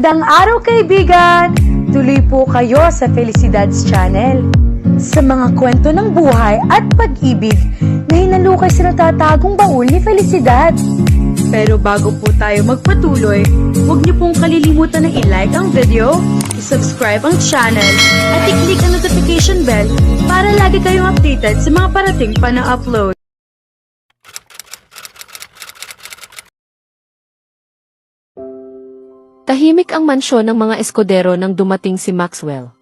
Magandang araw kaibigan! Tuloy po kayo sa Felicidad's Channel. Sa mga kwento ng buhay at pag-ibig na hinalukay sa natatagong baul ni Felicidad. Pero bago po tayo magpatuloy, huwag niyo pong kalilimutan na i-like ang video, i-subscribe ang channel, at i-click ang notification bell para lagi kayong updated sa mga parating pa na upload. Tahimik ang mansyon ng mga eskodero nang dumating si Maxwell.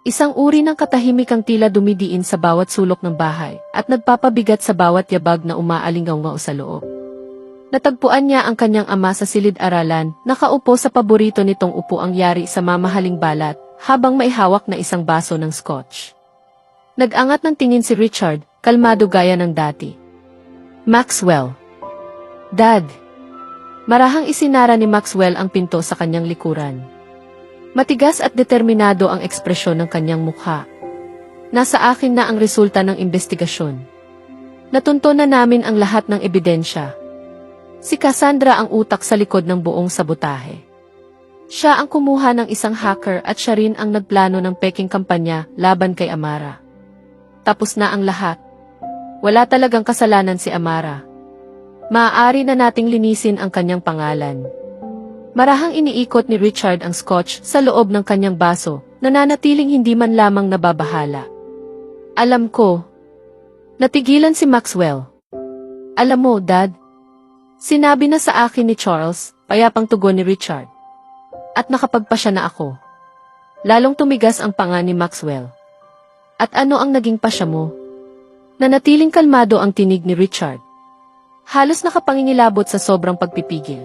Isang uri ng katahimikang tila dumidiin sa bawat sulok ng bahay at nagpapabigat sa bawat yabag na umaalingaw-ngaw sa loob. Natagpuan niya ang kanyang ama sa silid-aralan, nakaupo sa paborito nitong upuang yari sa mamahaling balat, habang may hawak na isang baso ng scotch. Nag-angat ng tingin si Richard, kalmado gaya ng dati. Maxwell. Dad. Marahang isinara ni Maxwell ang pinto sa kanyang likuran. Matigas at determinado ang ekspresyon ng kanyang mukha. Nasa akin na ang resulta ng investigasyon. Natunto na namin ang lahat ng ebidensya. Si Cassandra ang utak sa likod ng buong sabotahe. Siya ang kumuha ng isang hacker at siya rin ang nagplano ng peking kampanya laban kay Amara. Tapos na ang lahat. Wala talagang kasalanan si Amara. Maaari na nating linisin ang kanyang pangalan. Marahang iniikot ni Richard ang scotch sa loob ng kanyang baso, nananatiling hindi man lamang nababahala. Alam ko. Natigilan si Maxwell. Alam mo, Dad. Sinabi na sa akin ni Charles, payapang tugon ni Richard. At nakapagpasya na ako. Lalong tumigas ang panga ni Maxwell. At ano ang naging pasya mo? Nanatiling kalmado ang tinig ni Richard. Halos nakapangingilabot sa sobrang pagpipigil.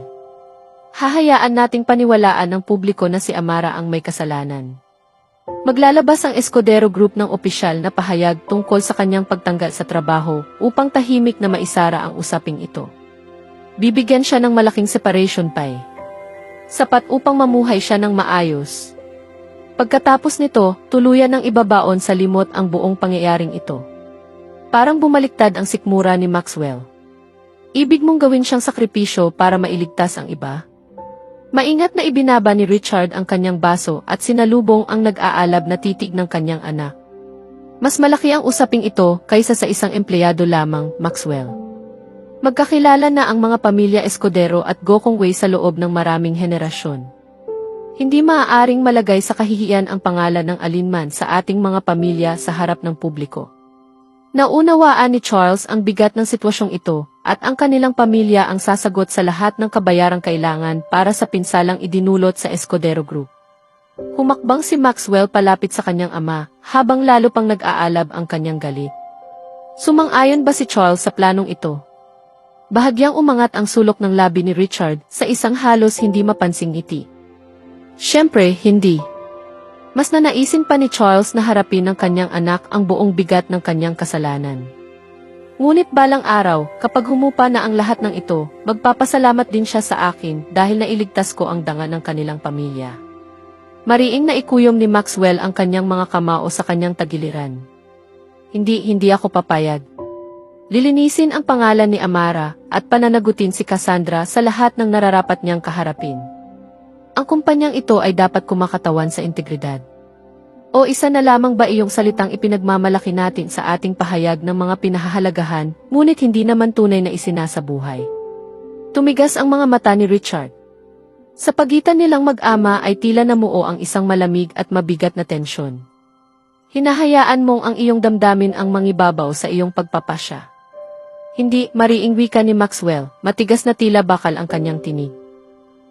Hahayaan nating paniwalaan ng publiko na si Amara ang may kasalanan. Maglalabas ang Escudero Group ng opisyal na pahayag tungkol sa kanyang pagtanggal sa trabaho upang tahimik na maisara ang usaping ito. Bibigyan siya ng malaking separation pay. Sapat upang mamuhay siya ng maayos. Pagkatapos nito, tuluyan ng ibabaon sa limot ang buong pangyayaring ito. Parang bumaliktad ang sikmura ni Maxwell. Ibig mong gawin siyang sakripisyo para mailigtas ang iba? Maingat na ibinaba ni Richard ang kanyang baso at sinalubong ang nag-aalab na titig ng kanyang anak. Mas malaki ang usaping ito kaysa sa isang empleyado lamang, Maxwell. Magkakilala na ang mga pamilya Escudero at Gokongwei sa loob ng maraming henerasyon. Hindi maaaring malagay sa kahihiyan ang pangalan ng alinman sa ating mga pamilya sa harap ng publiko. Naunawaan ni Charles ang bigat ng sitwasyong ito at ang kanilang pamilya ang sasagot sa lahat ng kabayarang kailangan para sa pinsalang idinulot sa Escudero Group. Humakbang si Maxwell palapit sa kanyang ama habang lalo pang nag-aalab ang kanyang galit. Sumang-ayon ba si Charles sa planong ito? Bahagyang umangat ang sulok ng labi ni Richard sa isang halos hindi mapansing ngiti. Siyempre, hindi. Mas nanaisin pa ni Charles na harapin ng kanyang anak ang buong bigat ng kanyang kasalanan. Ngunit balang araw, kapag humupa na ang lahat ng ito, magpapasalamat din siya sa akin dahil nailigtas ko ang danga ng kanilang pamilya. Mariing na ikuyom ni Maxwell ang kanyang mga kamao sa kanyang tagiliran. Hindi ako papayag. Lilinisin ang pangalan ni Amara at pananagutin si Cassandra sa lahat ng nararapat niyang kaharapin. Ang kumpanyang ito ay dapat kumakatawan sa integridad. O isa na lamang ba iyong salitang ipinagmamalaki natin sa ating pahayag ng mga pinahahalagahan, ngunit hindi naman tunay na isinasabuhay? Tumigas ang mga mata ni Richard. Sa pagitan nilang mag-ama ay tila namuo ang isang malamig at mabigat na tensyon. Hinahayaan mong ang iyong damdamin ang mangibabaw sa iyong pagpapasya. Hindi, mariing wika ni Maxwell, matigas na tila bakal ang kanyang tinig.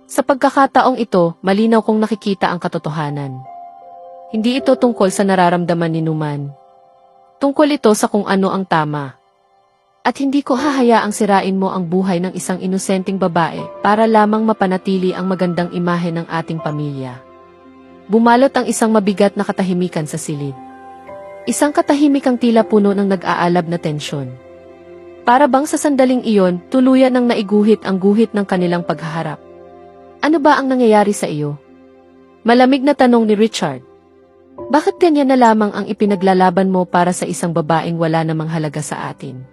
Sa pagkakataong ito, malinaw kong nakikita ang katotohanan. Hindi ito tungkol sa nararamdaman ni Numan. Tungkol ito sa kung ano ang tama. At hindi ko hahayaang sirain mo ang buhay ng isang inosenteng babae para lamang mapanatili ang magandang imahe ng ating pamilya. Bumalot ang isang mabigat na katahimikan sa silid. Isang katahimikang tila puno ng nag-aalab na tensyon. Para bang sa sandaling iyon, tuluyan ng naiguhit ang guhit ng kanilang paghaharap. Ano ba ang nangyayari sa iyo? Malamig na tanong ni Richard. Bakit ganyan na lamang ang ipinaglalaban mo para sa isang babaeng wala namang halaga sa atin?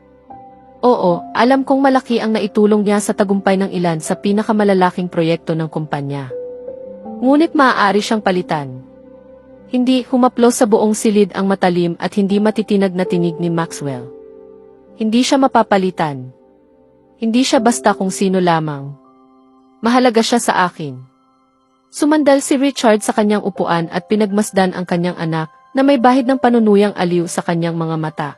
Oo, alam kong malaki ang naitulong niya sa tagumpay ng ilan sa pinakamalalaking proyekto ng kumpanya. Ngunit maaari siyang palitan. Hindi humaplos sa buong silid ang matalim at hindi matitinag na tinig ni Maxwell. Hindi siya mapapalitan. Hindi siya basta kung sino lamang. Mahalaga siya sa akin. Sumandal si Richard sa kanyang upuan at pinagmasdan ang kanyang anak na may bahid ng panunuyang aliw sa kanyang mga mata.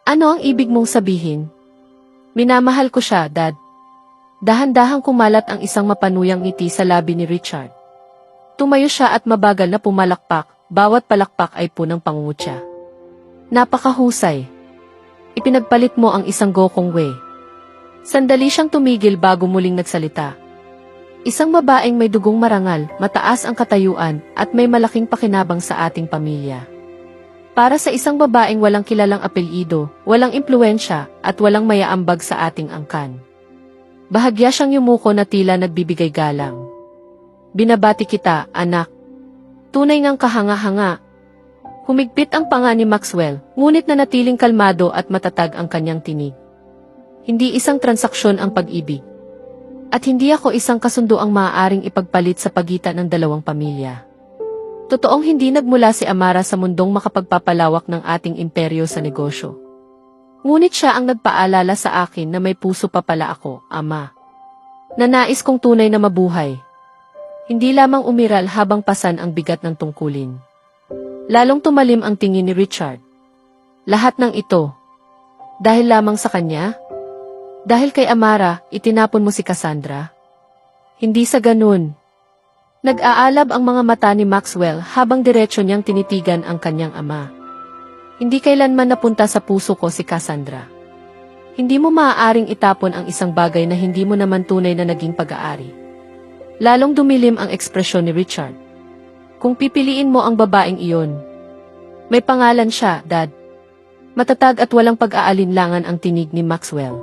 Ano ang ibig mong sabihin? Minamahal ko siya, Dad. Dahan-dahang kumalat ang isang mapanuyang ngiti sa labi ni Richard. Tumayo siya at mabagal na pumalakpak, bawat palakpak ay punang pangungutya. Napakahusay. Ipinagpalit mo ang isang Gokong Wei. Sandali siyang tumigil bago muling nagsalita. Isang babaeng may dugong marangal, mataas ang katayuan, at may malaking pakinabang sa ating pamilya. Para sa isang babaeng walang kilalang apelyido, walang impluensya, at walang mayaambag sa ating angkan. Bahagya siyang yumuko na tila nagbibigay galang. Binabati kita, anak. Tunay ngang kahanga-hanga. Humigpit ang panga ni Maxwell, ngunit nanatiling kalmado at matatag ang kanyang tinig. Hindi isang transaksyon ang pag-ibig. At hindi ako isang kasunduang maaaring ipagpalit sa pagitan ng dalawang pamilya. Totoong hindi nagmula si Amara sa mundong makapagpapalawak ng ating imperyo sa negosyo. Ngunit siya ang nagpaalala sa akin na may puso pa pala ako, Ama. Nanais kong tunay na mabuhay. Hindi lamang umiral habang pasan ang bigat ng tungkulin. Lalong tumalim ang tingin ni Richard. Lahat ng ito. Dahil lamang sa kanya? Dahil kay Amara, itinapon mo si Cassandra? Hindi sa ganun. Nag-aalab ang mga mata ni Maxwell habang diretso niyang tinitigan ang kanyang ama. Hindi kailanman napunta sa puso ko si Cassandra. Hindi mo maaaring itapon ang isang bagay na hindi mo naman tunay na naging pag-aari. Lalong dumilim ang ekspresyon ni Richard. Kung pipiliin mo ang babaeng iyon, may pangalan siya, Dad. Matatag at walang pag-aalinlangan ang tinig ni Maxwell.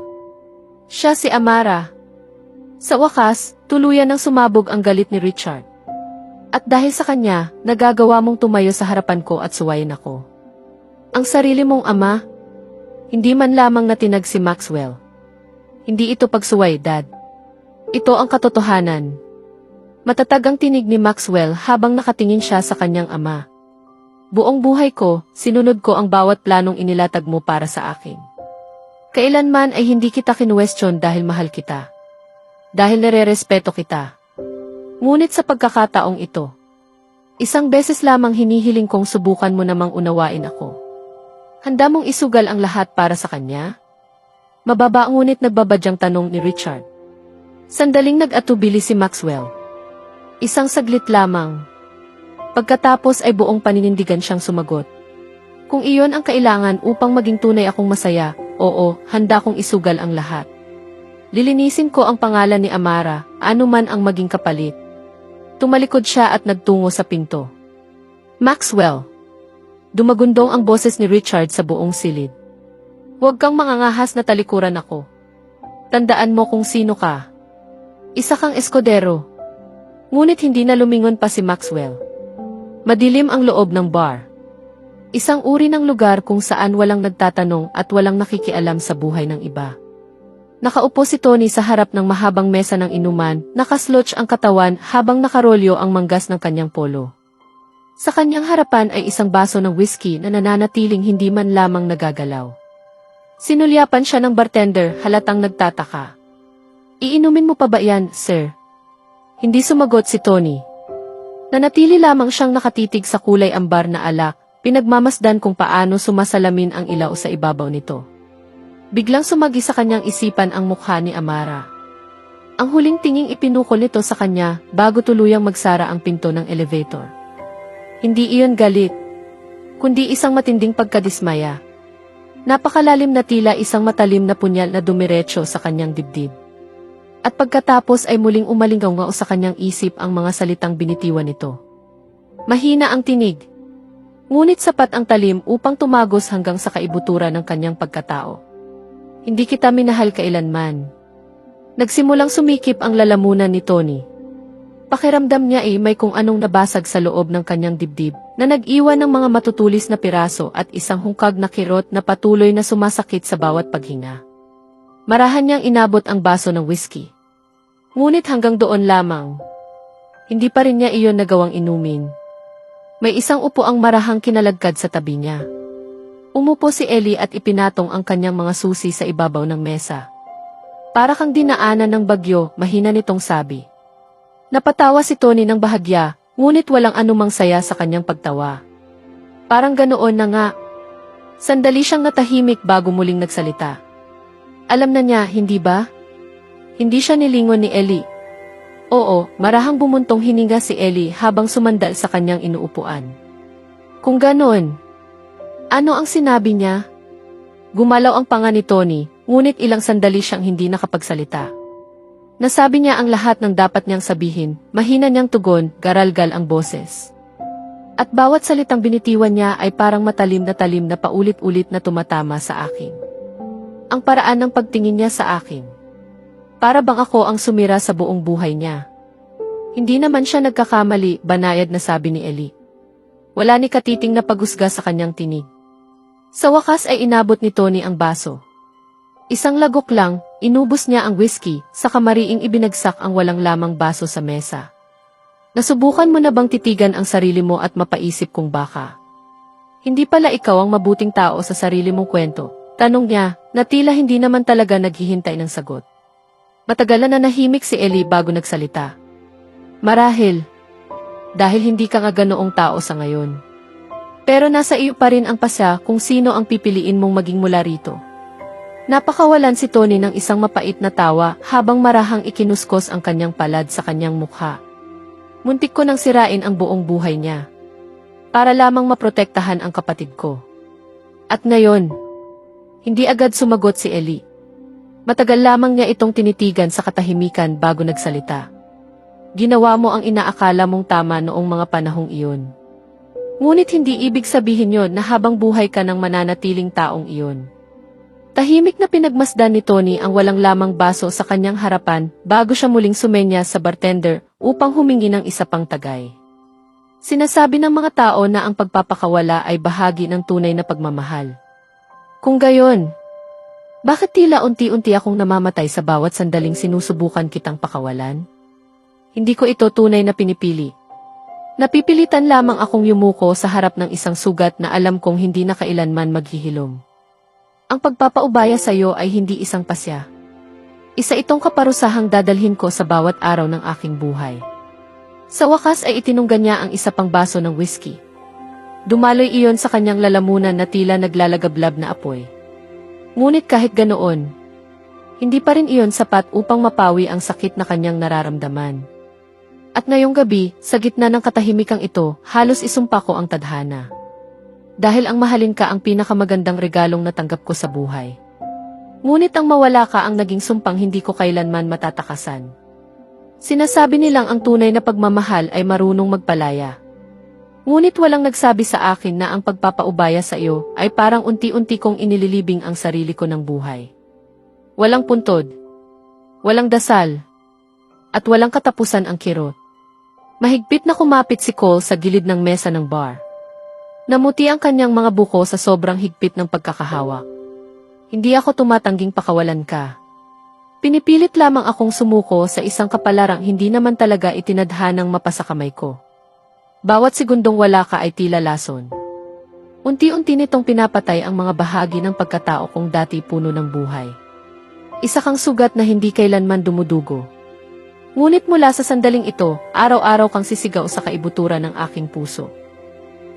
Siya si Amara. Sa wakas, tuluyan ng sumabog ang galit ni Richard. At dahil sa kanya, nagagawa mong tumayo sa harapan ko at suwayin ako. Ang sarili mong ama, hindi man lamang natinag si Maxwell. Hindi ito pagsuway, Dad. Ito ang katotohanan. Matatag ang tinig ni Maxwell habang nakatingin siya sa kanyang ama. Buong buhay ko, sinunod ko ang bawat planong inilatag mo para sa akin. Kailanman ay hindi kita kinuwestiyon dahil mahal kita. Dahil nare-respeto kita. Ngunit sa pagkakataong ito, isang beses lamang hinihiling kong subukan mo namang unawain ako. Handa mong isugal ang lahat para sa kanya? Mababa ngunit nagbabadyang tanong ni Richard. Sandaling nag-atubili si Maxwell. Isang saglit lamang. Pagkatapos ay buong paninindigan siyang sumagot. Kung iyon ang kailangan upang maging tunay akong masaya, oo, handa kong isugal ang lahat. Lilinisin ko ang pangalan ni Amara, anuman ang maging kapalit. Tumalikod siya at nagtungo sa pinto. Maxwell! Dumagundong ang boses ni Richard sa buong silid. Huwag kang mangangahas na talikuran ako. Tandaan mo kung sino ka. Isa kang eskodero. Ngunit hindi na lumingon pa si Maxwell. Madilim ang loob ng bar. Isang uri ng lugar kung saan walang nagtatanong at walang nakikialam sa buhay ng iba. Nakaupo si Tony sa harap ng mahabang mesa ng inuman, nakaslouch ang katawan habang nakarolyo ang manggas ng kanyang polo. Sa kanyang harapan ay isang baso ng whiskey na nananatiling hindi man lamang nagagalaw. Sinulyapan siya ng bartender, halatang nagtataka. Iinumin mo pa ba yan, sir? Hindi sumagot si Tony. Nanatili lamang siyang nakatitig sa kulay ambar na alak, pinagmamasdan kung paano sumasalamin ang ilaw sa ibabaw nito. Biglang sumagi sa kanyang isipan ang mukha ni Amara. Ang huling tinging ipinukol nito sa kanya bago tuluyang magsara ang pinto ng elevator. Hindi iyon galit, kundi isang matinding pagkadismaya. Napakalalim na tila isang matalim na punyal na dumiretso sa kanyang dibdib. At pagkatapos ay muling umalingaw sa kanyang isip ang mga salitang binitiwan nito. Mahina ang tinig. Ngunit sapat ang talim upang tumagos hanggang sa kaibuturan ng kanyang pagkatao. Hindi kita minahal kailanman. Nagsimulang sumikip ang lalamunan ni Tony. Pakiramdam niya may kung anong nabasag sa loob ng kanyang dibdib na nag-iwan ng mga matutulis na piraso at isang hungkag na kirot na patuloy na sumasakit sa bawat paghinga. Marahan niyang inabot ang baso ng whiskey. Ngunit hanggang doon lamang. Hindi pa rin niya iyon nagawang inumin. May isang upuang marahang kinalagkad sa tabi niya. Umupo si Ellie at ipinatong ang kanyang mga susi sa ibabaw ng mesa. Para kang dinaanan ng bagyo, mahina nitong sabi. Napatawa si Tony ng bahagya, ngunit walang anumang saya sa kanyang pagtawa. Parang ganoon na nga. Sandali siyang natahimik bago muling nagsalita. Alam na niya, hindi ba? Hindi siya nilingon ni Ellie. Oo, marahang bumuntong hininga si Ellie habang sumandal sa kanyang inuupuan. Kung ganoon, ano ang sinabi niya? Gumalaw ang panga ni Tony, ngunit ilang sandali siyang hindi nakapagsalita. Nasabi niya ang lahat ng dapat niyang sabihin, mahina niyang tugon, garalgal ang boses. At bawat salitang binitiwan niya ay parang matalim na paulit-ulit na tumatama sa akin. Ang paraan ng pagtingin niya sa akin. Para bang ako ang sumira sa buong buhay niya. Hindi naman siya nagkakamali, banayad na sabi ni Ellie. Wala ni katiting na pagusga sa kanyang tinig. Sa wakas ay inabot ni Tony ang baso. Isang lagok lang, inubos niya ang whiskey, sa kamariing ibinagsak ang walang lamang baso sa mesa. Nasubukan mo na bang titigan ang sarili mo at mapaisip kung baka? Hindi pala ikaw ang mabuting tao sa sarili mong kwento, tanong niya, na tila hindi naman talaga naghihintay ng sagot. Matagalan na nahimik si Ellie bago nagsalita. Marahil, dahil hindi ka nga ganoong tao sa ngayon. Pero nasa iyo pa rin ang pasya kung sino ang pipiliin mong maging mula rito. Napakawalan si Tony ng isang mapait na tawa habang marahang ikinuskos ang kanyang palad sa kanyang mukha. Muntik ko nang sirain ang buong buhay niya. Para lamang maprotektahan ang kapatid ko. At ngayon, hindi agad sumagot si Ellie. Matagal lamang niya itong tinitigan sa katahimikan bago nagsalita. Ginawa mo ang inaakala mong tama noong mga panahong iyon. Ngunit hindi ibig sabihin yon na habang buhay ka ng mananatiling taong iyon. Tahimik na pinagmasdan ni Tony ang walang lamang baso sa kanyang harapan bago siya muling sumenya sa bartender upang humingi ng isa pang tagay. Sinasabi ng mga tao na ang pagpapakawala ay bahagi ng tunay na pagmamahal. Kung gayon, bakit tila unti-unti akong namamatay sa bawat sandaling sinusubukan kitang pakawalan? Hindi ko ito tunay na pinipili. Napipilitan lamang akong yumuko sa harap ng isang sugat na alam kong hindi na kailanman maghihilom. Ang pagpapaubaya sa iyo ay hindi isang pasya. Isa itong kaparusahang dadalhin ko sa bawat araw ng aking buhay. Sa wakas ay itinunggan niya ang isa pang baso ng whiskey. Dumaloy iyon sa kanyang lalamunan na tila naglalagablab na apoy. Ngunit kahit ganoon, hindi pa rin iyon sapat upang mapawi ang sakit na kanyang nararamdaman. At ngayong gabi, sa gitna ng katahimikang ito, halos isumpa ko ang tadhana. Dahil ang mahalin ka ang pinakamagandang regalong natanggap ko sa buhay. Ngunit ang mawala ka ang naging sumpang hindi ko kailanman matatakasan. Sinasabi nilang ang tunay na pagmamahal ay marunong magpalaya. Ngunit walang nagsabi sa akin na ang pagpapaubaya sa iyo ay parang unti-unti kong inililibing ang sarili ko ng buhay. Walang puntod, walang dasal, at walang katapusan ang kirot. Mahigpit na kumapit si Cole sa gilid ng mesa ng bar. Namuti ang kanyang mga buko sa sobrang higpit ng pagkakahawak. Hindi ako tumatangging pakawalan ka. Pinipilit lamang akong sumuko sa isang kapalarang hindi naman talaga itinadhanang mapasa kamay ko. Bawat segundong wala ka ay tila lason. Unti-unti nitong pinapatay ang mga bahagi ng pagkatao kong dati puno ng buhay. Isa kang sugat na hindi kailanman dumudugo. Ngunit mula sa sandaling ito, araw-araw kang sisigaw sa kaibuturan ng aking puso.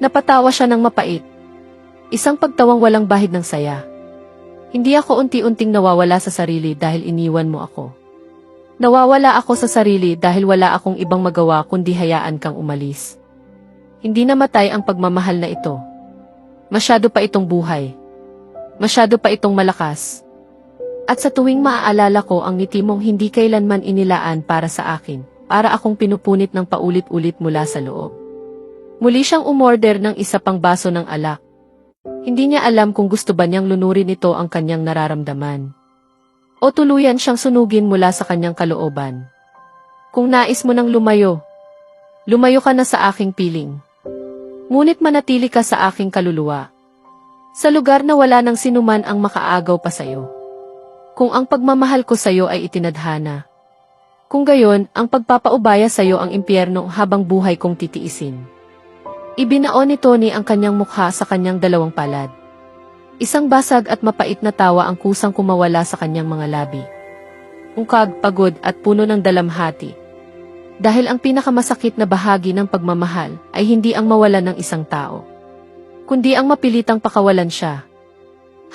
Napatawa siya ng mapait. Isang pagtawang walang bahid ng saya. Hindi ako unti-unting nawawala sa sarili dahil iniwan mo ako. Nawawala ako sa sarili dahil wala akong ibang magawa kundi hayaan kang umalis. Hindi namatay ang pagmamahal na ito. Masyado pa itong buhay. Masyado pa itong malakas. At sa tuwing maaalala ko ang ngiti mong hindi kailanman inilaan para sa akin, para akong pinupunit ng paulit-ulit mula sa loob. Muli siyang umorder ng isa pang baso ng alak. Hindi niya alam kung gusto ba niyang lunurin ito ang kanyang nararamdaman. O tuluyan siyang sunugin mula sa kanyang kalooban. Kung nais mo nang lumayo, lumayo ka na sa aking piling. Ngunit manatili ka sa aking kaluluwa. Sa lugar na wala nang sinuman ang makaagaw pa sa iyo. Kung ang pagmamahal ko sa iyo ay itinadhana, Kung gayon, ang pagpapaubaya sa'yo ang impyerno habang buhay kong titiisin. Ibinaon ni Tony ang kanyang mukha sa kanyang dalawang palad. Isang basag at mapait na tawa ang kusang kumawala sa kanyang mga labi. Ungkag, pagod at puno ng dalamhati. Dahil ang pinakamasakit na bahagi ng pagmamahal ay hindi ang mawalan ng isang tao, kundi ang mapilitang pakawalan siya.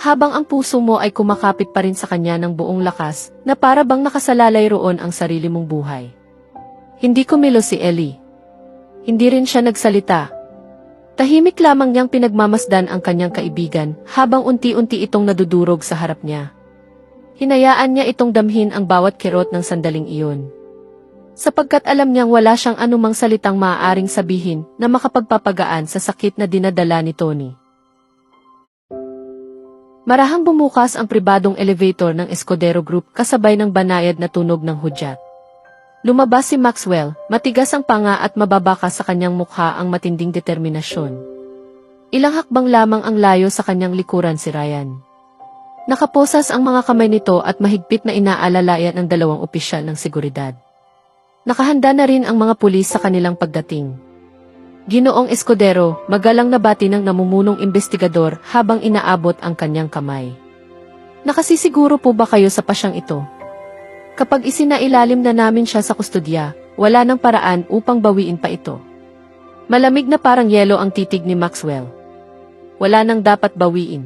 Habang ang puso mo ay kumakapit pa rin sa kanya ng buong lakas na para bang nakasalalay roon ang sarili mong buhay. Hindi kumilos si Ellie. Hindi rin siya nagsalita. Tahimik lamang niyang pinagmamasdan ang kanyang kaibigan habang unti-unti itong nadudurog sa harap niya. Hinayaan niya itong damhin ang bawat kirot ng sandaling iyon. Sapagkat alam niyang wala siyang anumang salitang maaaring sabihin na makapagpapagaan sa sakit na dinadala ni Tony. Marahang bumukas ang pribadong elevator ng Escudero Group kasabay ng banayad na tunog ng hudyat. Lumabas si Maxwell, matigas ang panga at mababaka sa kanyang mukha ang matinding determinasyon. Ilang hakbang lamang ang layo sa kanyang likuran si Ryan. Nakaposas ang mga kamay nito at mahigpit na inaalalayan ng dalawang opisyal ng seguridad. Nakahanda na rin ang mga pulis sa kanilang pagdating. Ginoong Escudero, magalang na bati ng namumunong investigador habang inaabot ang kanyang kamay. Nakasisiguro po ba kayo sa pasyang ito? Kapag isinailalim na namin siya sa kustodya, wala nang paraan upang bawiin pa ito. Malamig na parang yelo ang titig ni Maxwell. Wala nang dapat bawiin.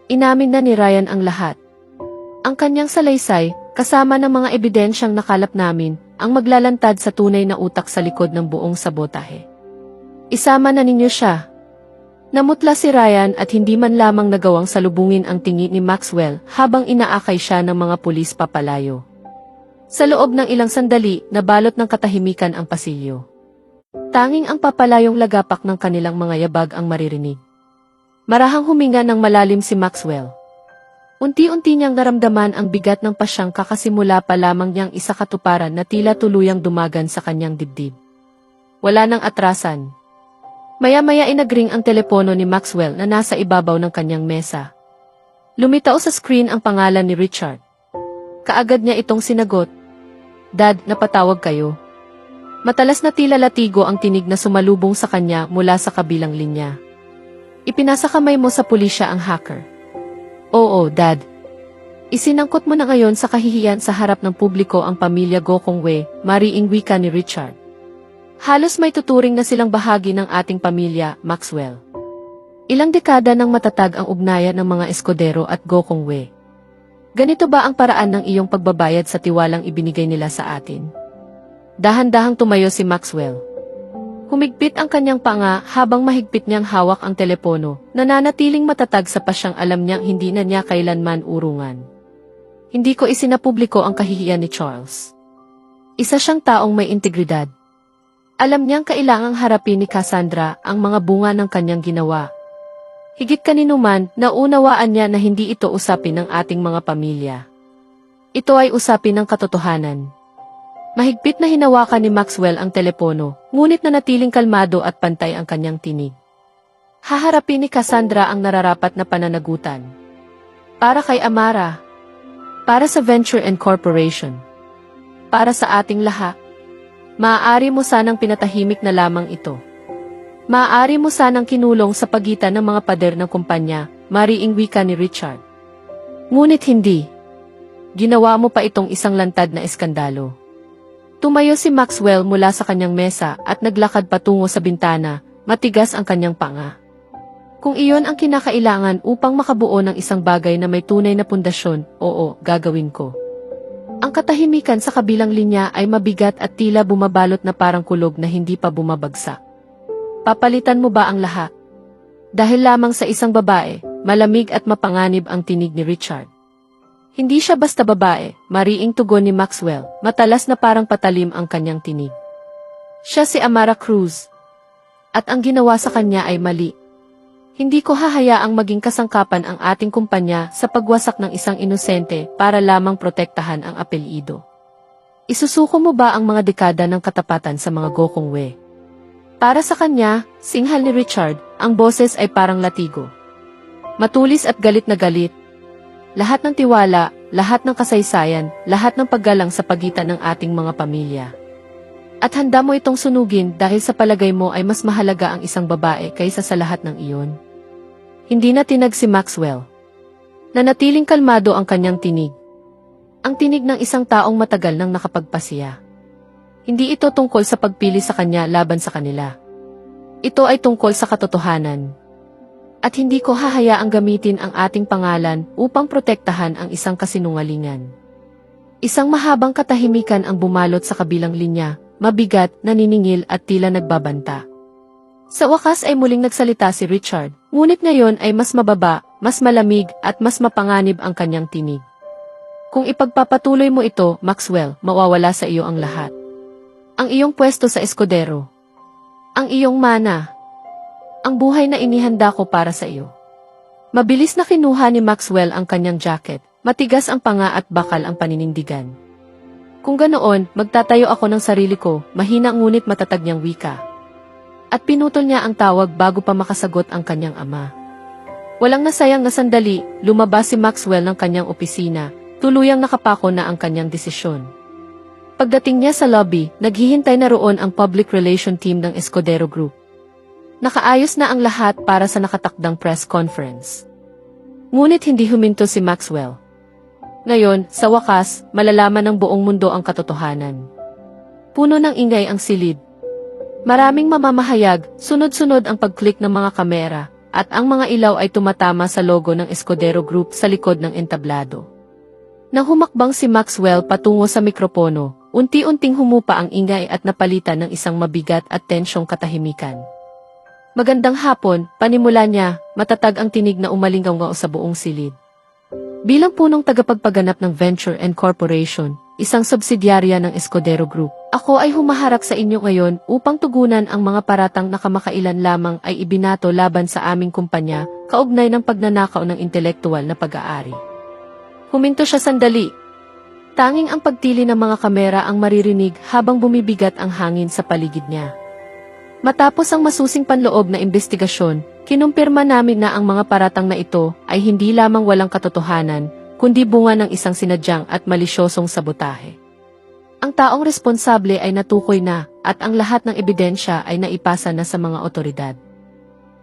Inamin na ni Ryan ang lahat. Ang kanyang salaysay, kasama ng mga ebidensyang nakalap namin, ang maglalantad sa tunay na utak sa likod ng buong sabotahe. Isama na ninyo siya. Namutla si Ryan at hindi man lamang nagawang salubungin ang tingi ni Maxwell habang inaakay siya ng mga pulis papalayo. Sa loob ng ilang sandali, nabalot ng katahimikan ang pasilyo. Tanging ang papalayong lagapak ng kanilang mga yabag ang maririnig. Marahang huminga ng malalim si Maxwell. Unti-unti niyang naramdaman ang bigat ng pasyang kakasimula pa lamang niyang isakatuparan na tila tuluyang dumagan sa kanyang dibdib. Wala nang atrasan. Maya-maya inagring ang telepono ni Maxwell na nasa ibabaw ng kanyang mesa. Lumitaw sa screen ang pangalan ni Richard. Kaagad niya itong sinagot. Dad, napatawag kayo. Matalas na tila latigo ang tinig na sumalubong sa kanya mula sa kabilang linya. Ipinasa kamay mo sa pulisya ang hacker. Oo, Dad. Isinangkot mo na ngayon sa kahihiyan sa harap ng publiko ang pamilya Gokongwei, mariing wika ni Richard. Halos may tuturing na silang bahagi ng ating pamilya, Maxwell. Ilang dekada nang matatag ang ugnayan ng mga Escudero at Gokongwei. Ganito ba ang paraan ng iyong pagbabayad sa tiwalang ibinigay nila sa atin? Dahan-dahang tumayo si Maxwell. Humigpit ang kanyang panga habang mahigpit niyang hawak ang telepono, nananatiling matatag sa pasyang alam niyang hindi na niya kailanman urungan. Hindi ko isinapubliko ang kahihiyan ni Charles. Isa siyang taong may integridad. Alam niyang kailangang harapin ni Cassandra ang mga bunga ng kanyang ginawa. Higit kaninuman, naunawaan niya na hindi ito usapin ng ating mga pamilya. Ito ay usapin ng katotohanan. Mahigpit na hinawakan ni Maxwell ang telepono, ngunit nanatiling kalmado at pantay ang kanyang tinig. Haharapin ni Cassandra ang nararapat na pananagutan. Para kay Amara. Para sa Venture and Corporation. Para sa ating lahat. Maaari mo sanang pinatahimik na lamang ito. Maaari mo sanang kinulong sa pagitan ng mga pader ng kumpanya, mariing wika ni Richard. Ngunit hindi. Ginawa mo pa itong isang lantad na eskandalo. Tumayo si Maxwell mula sa kanyang mesa at naglakad patungo sa bintana, matigas ang kanyang panga. Kung iyon ang kinakailangan upang makabuo ng isang bagay na may tunay na pundasyon, oo, gagawin ko. Ang katahimikan sa kabilang linya ay mabigat at tila bumabalot na parang kulog na hindi pa bumabagsak. Papalitan mo ba ang lahat? Dahil lamang sa isang babae, malamig at mapanganib ang tinig ni Richard. Hindi siya basta babae, mariing tugon ni Maxwell, matalas na parang patalim ang kanyang tinig. Siya si Amara Cruz. At ang ginawa sa kanya ay mali. Hindi ko hahayaang maging kasangkapan ang ating kumpanya sa pagwasak ng isang inosente para lamang protektahan ang apelyido. Isusuko mo ba ang mga dekada ng katapatan sa mga Gokongwei? Para sa kanya, singhal ni Richard, ang boses ay parang latigo. Matulis at galit na galit. lahat ng tiwala, lahat ng kasaysayan, lahat ng paggalang sa pagitan ng ating mga pamilya. At handa mo itong sunugin dahil sa palagay mo ay mas mahalaga ang isang babae kaysa sa lahat ng iyon. Hindi na tinag si Maxwell. Nanatiling kalmado ang kanyang tinig. Ang tinig ng isang taong matagal nang nakapagpasiya. Hindi ito tungkol sa pagpili sa kanya laban sa kanila. Ito ay tungkol sa katotohanan. At hindi ko hahayaang gamitin ang ating pangalan upang protektahan ang isang kasinungalingan. Isang mahabang katahimikan ang bumalot sa kabilang linya, mabigat, naniningil at tila nagbabanta. Sa wakas ay muling nagsalita si Richard, ngunit ngayon ay mas mababa, mas malamig at mas mapanganib ang kanyang tinig. Kung ipagpapatuloy mo ito, Maxwell, mawawala sa iyo ang lahat. Ang iyong pwesto sa eskodero. Ang iyong mana. Ang buhay na inihanda ko para sa iyo. Mabilis na kinuha ni Maxwell ang kanyang jacket, matigas ang panga at bakal ang paninindigan. Kung ganoon, magtatayo ako ng sarili ko, mahina ngunit matatag niyang wika. At pinutol niya ang tawag bago pa makasagot ang kanyang ama. Walang nasayang na sandali, lumabas si Maxwell ng kanyang opisina, tuluyang nakapako na ang kanyang desisyon. Pagdating niya sa lobby, naghihintay na roon ang public relation team ng Escudero Group. Nakaayos na ang lahat para sa nakatakdang press conference. Ngunit hindi huminto si Maxwell. Ngayon, sa wakas, malalaman ng buong mundo ang katotohanan. Puno ng ingay ang silid. Maraming mamamahayag, sunod-sunod ang pag-click ng mga kamera, at ang mga ilaw ay tumatama sa logo ng Escudero Group sa likod ng entablado. Nang humakbang si Maxwell patungo sa mikropono, unti-unting humupa ang ingay at napalitan ng isang mabigat at tensyong katahimikan. Magandang hapon, panimula niya, matatag ang tinig na umalingaw sa buong silid. Bilang punong tagapagpaganap ng Venture and Corporation, isang subsidyarya ng Escudero Group, ako ay humaharap sa inyo ngayon upang tugunan ang mga paratang na kamakailan lamang ay ibinato laban sa aming kumpanya, kaugnay ng pagnanakaw ng intelektual na pag-aari. Huminto siya sandali. Tanging ang pagtili ng mga kamera ang maririnig habang bumibigat ang hangin sa paligid niya. Matapos ang masusing panloob na investigasyon, kinumpirma namin na ang mga paratang na ito ay hindi lamang walang katotohanan, kundi bunga ng isang sinadyang at malisyosong sabotahe. Ang taong responsable ay natukoy na, at ang lahat ng ebidensya ay naipasa na sa mga otoridad.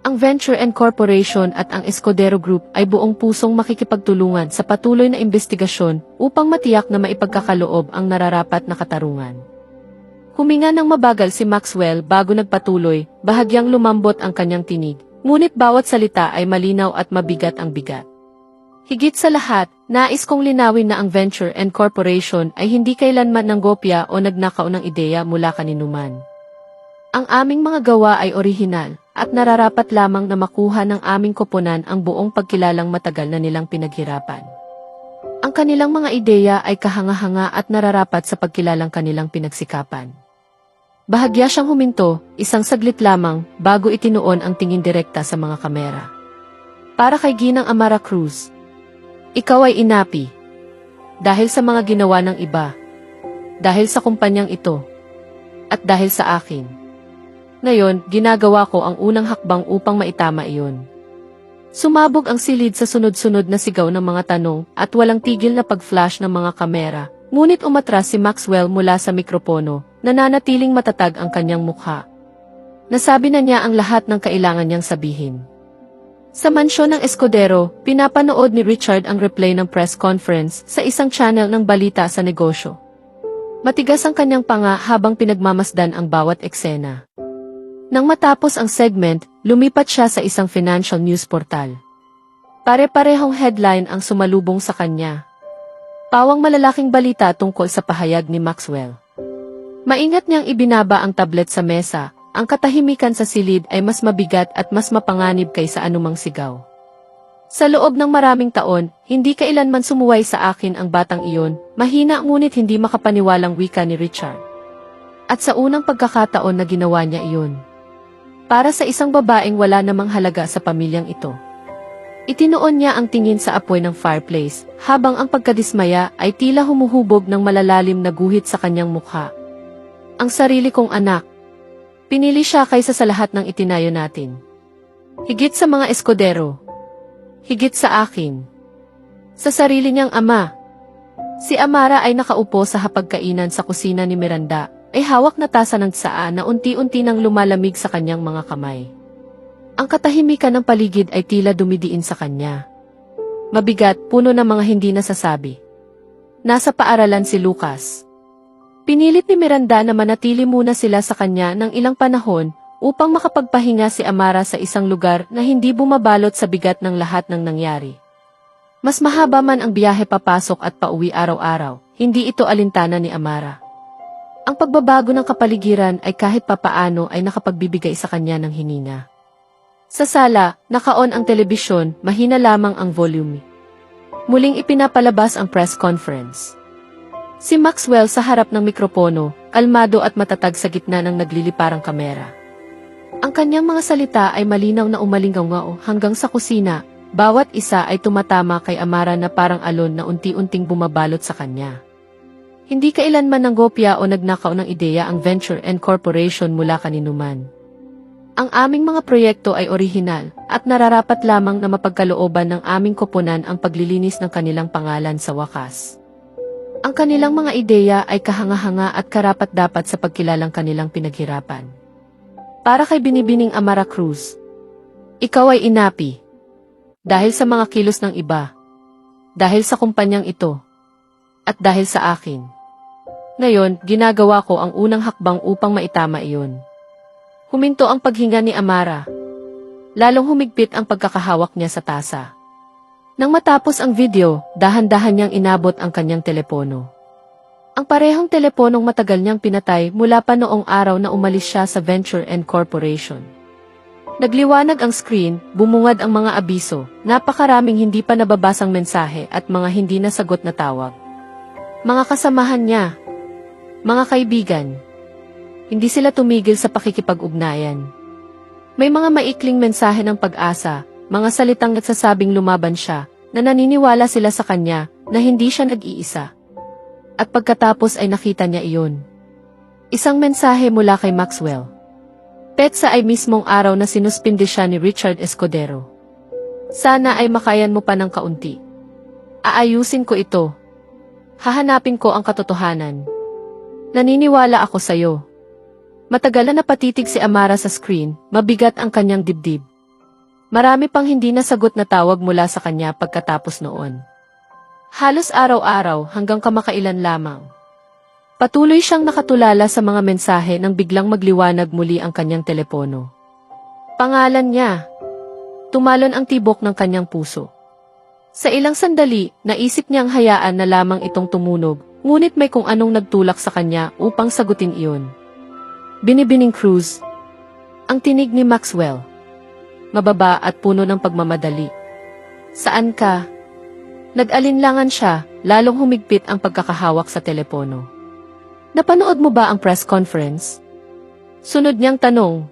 Ang Venture and Corporation at ang Escudero Group ay buong pusong makikipagtulungan sa patuloy na investigasyon upang matiyak na maipagkakaloob ang nararapat na katarungan. Huminga ng mabagal si Maxwell bago nagpatuloy, bahagyang lumambot ang kanyang tinig, ngunit bawat salita ay malinaw at mabigat ang bigat. Higit sa lahat, nais kong linawin na ang Venture and Corporation ay hindi kailanman nanggopya o nagnakaw ng ideya mula kaninuman. Ang aming mga gawa ay orihinal, at nararapat lamang na makuha ng aming koponan ang buong pagkilalang matagal na nilang pinaghirapan. Ang kanilang mga ideya ay kahanga-hanga at nararapat sa pagkilalang kanilang pinagsikapan. Bahagya siyang huminto, isang saglit lamang, bago itinuon ang tingin direkta sa mga kamera. Para kay Ginang Amara Cruz. Ikaw ay inapi. Dahil sa mga ginawa ng iba. Dahil sa kumpanyang ito. At dahil sa akin. Ngayon, ginagawa ko ang unang hakbang upang maitama iyon. Sumabog ang silid sa sunod-sunod na sigaw ng mga tanong at walang tigil na pag-flash ng mga kamera. Ngunit umatras si Maxwell mula sa mikropono, nananatiling matatag ang kanyang mukha. Nasabi na niya ang lahat ng kailangan niyang sabihin. Sa mansyon ng Escudero, pinapanood ni Richard ang replay ng press conference sa isang channel ng balita sa negosyo. Matigas ang kanyang panga habang pinagmamasdan ang bawat eksena. Nang matapos ang segment, lumipat siya sa isang financial news portal. Pare-parehong headline ang sumalubong sa kanya. Pawang malalaking balita tungkol sa pahayag ni Maxwell. Maingat niyang ibinaba ang tablet sa mesa, ang katahimikan sa silid ay mas mabigat at mas mapanganib kaysa anumang sigaw. Sa loob ng maraming taon, hindi kailanman sumuway sa akin ang batang iyon, mahina ngunit hindi makapaniwalang wika ni Richard. At sa unang pagkakataon na ginawa niya iyon. Para sa isang babaeng wala namang halaga sa pamilyang ito. Itinuon niya ang tingin sa apoy ng fireplace, habang ang pagkadismaya ay tila humuhubog ng malalalim na guhit sa kanyang mukha. Ang sarili kong anak. Pinili siya kaysa sa lahat ng itinayo natin. Higit sa mga eskodero. Higit sa akin. Sa sarili niyang ama. Si Amara ay nakaupo sa hapagkainan sa kusina ni Miranda, ay hawak na tasa ng tsaa na unti-unti nang lumalamig sa kanyang mga kamay. Ang katahimikan ng paligid ay tila dumidiin sa kanya. Mabigat, puno ng mga hindi nasasabi. Nasa paaralan si Lucas. Pinilit ni Miranda na manatili muna sila sa kanya ng ilang panahon upang makapagpahinga si Amara sa isang lugar na hindi bumabalot sa bigat ng lahat ng nangyari. Mas mahaba man ang biyahe papasok at pauwi araw-araw, hindi ito alintana ni Amara. Ang pagbabago ng kapaligiran ay kahit papaano ay nakapagbibigay sa kanya ng hinina. Sa sala, naka-on ang telebisyon, mahina lamang ang volume. Muling ipinapalabas ang press conference. Si Maxwell sa harap ng mikropono, kalmado at matatag sa gitna ng nagliliparang kamera. Ang kanyang mga salita ay malinaw na umalingaw hanggang sa kusina, bawat isa ay tumatama kay Amara na parang alon na unti-unting bumabalot sa kanya. Hindi kailanman nanggopya o nagnakaw ng ideya ang Venture and Corporation mula kaninuman. Ang aming mga proyekto ay orihinal at nararapat lamang na mapagkalooban ng aming koponan ang paglilinis ng kanilang pangalan sa wakas. Ang kanilang mga ideya ay kahanga-hanga at karapat-dapat sa pagkilalang kanilang pinaghirapan. Para kay Binibining Amara Cruz, ikaw ay inapi. Dahil sa mga kilos ng iba. Dahil sa kumpanyang ito. At dahil sa akin. Ngayon, ginagawa ko ang unang hakbang upang maitama iyon. Huminto ang paghinga ni Amara. Lalong humigpit ang pagkakahawak niya sa tasa. Nang matapos ang video, dahan-dahan niyang inabot ang kanyang telepono. Ang parehong teleponong matagal niyang pinatay mula pa noong araw na umalis siya sa Venture and Corporation. Nagliwanag ang screen, bumungad ang mga abiso, napakaraming hindi pa nababasang mensahe at mga hindi nasagot na tawag. Mga kasamahan niya. Mga kaibigan. Hindi sila tumigil sa pakikipag-ugnayan. May mga maikling mensahe ng pag-asa, mga salitang nagsasabing lumaban siya, na naniniwala sila sa kanya, na hindi siya nag-iisa. At pagkatapos ay nakita niya iyon. Isang mensahe mula kay Maxwell. Petsa ay mismong araw na sinuspindi siya ni Richard Escudero. Sana ay makayan mo pa ng kaunti. Aayusin ko ito. Hahanapin ko ang katotohanan. Naniniwala ako sa'yo. Matagal na napatitig si Amara sa screen, mabigat ang kanyang dibdib. Marami pang hindi nasagot na tawag mula sa kanya pagkatapos noon. Halos araw-araw hanggang kamakailan lamang. Patuloy siyang nakatulala sa mga mensahe nang biglang magliwanag muli ang kanyang telepono. Pangalan niya. Tumalon ang tibok ng kanyang puso. Sa ilang sandali, naisip niyang hayaan na lamang itong tumunog, ngunit may kung anong nagtulak sa kanya upang sagutin iyon. Binibining Cruz. Ang tinig ni Maxwell. Mababa at puno ng pagmamadali. Saan ka? Nag-alinlangan siya, lalong humigpit ang pagkakahawak sa telepono. Napanood mo ba ang press conference? Sunod niyang tanong.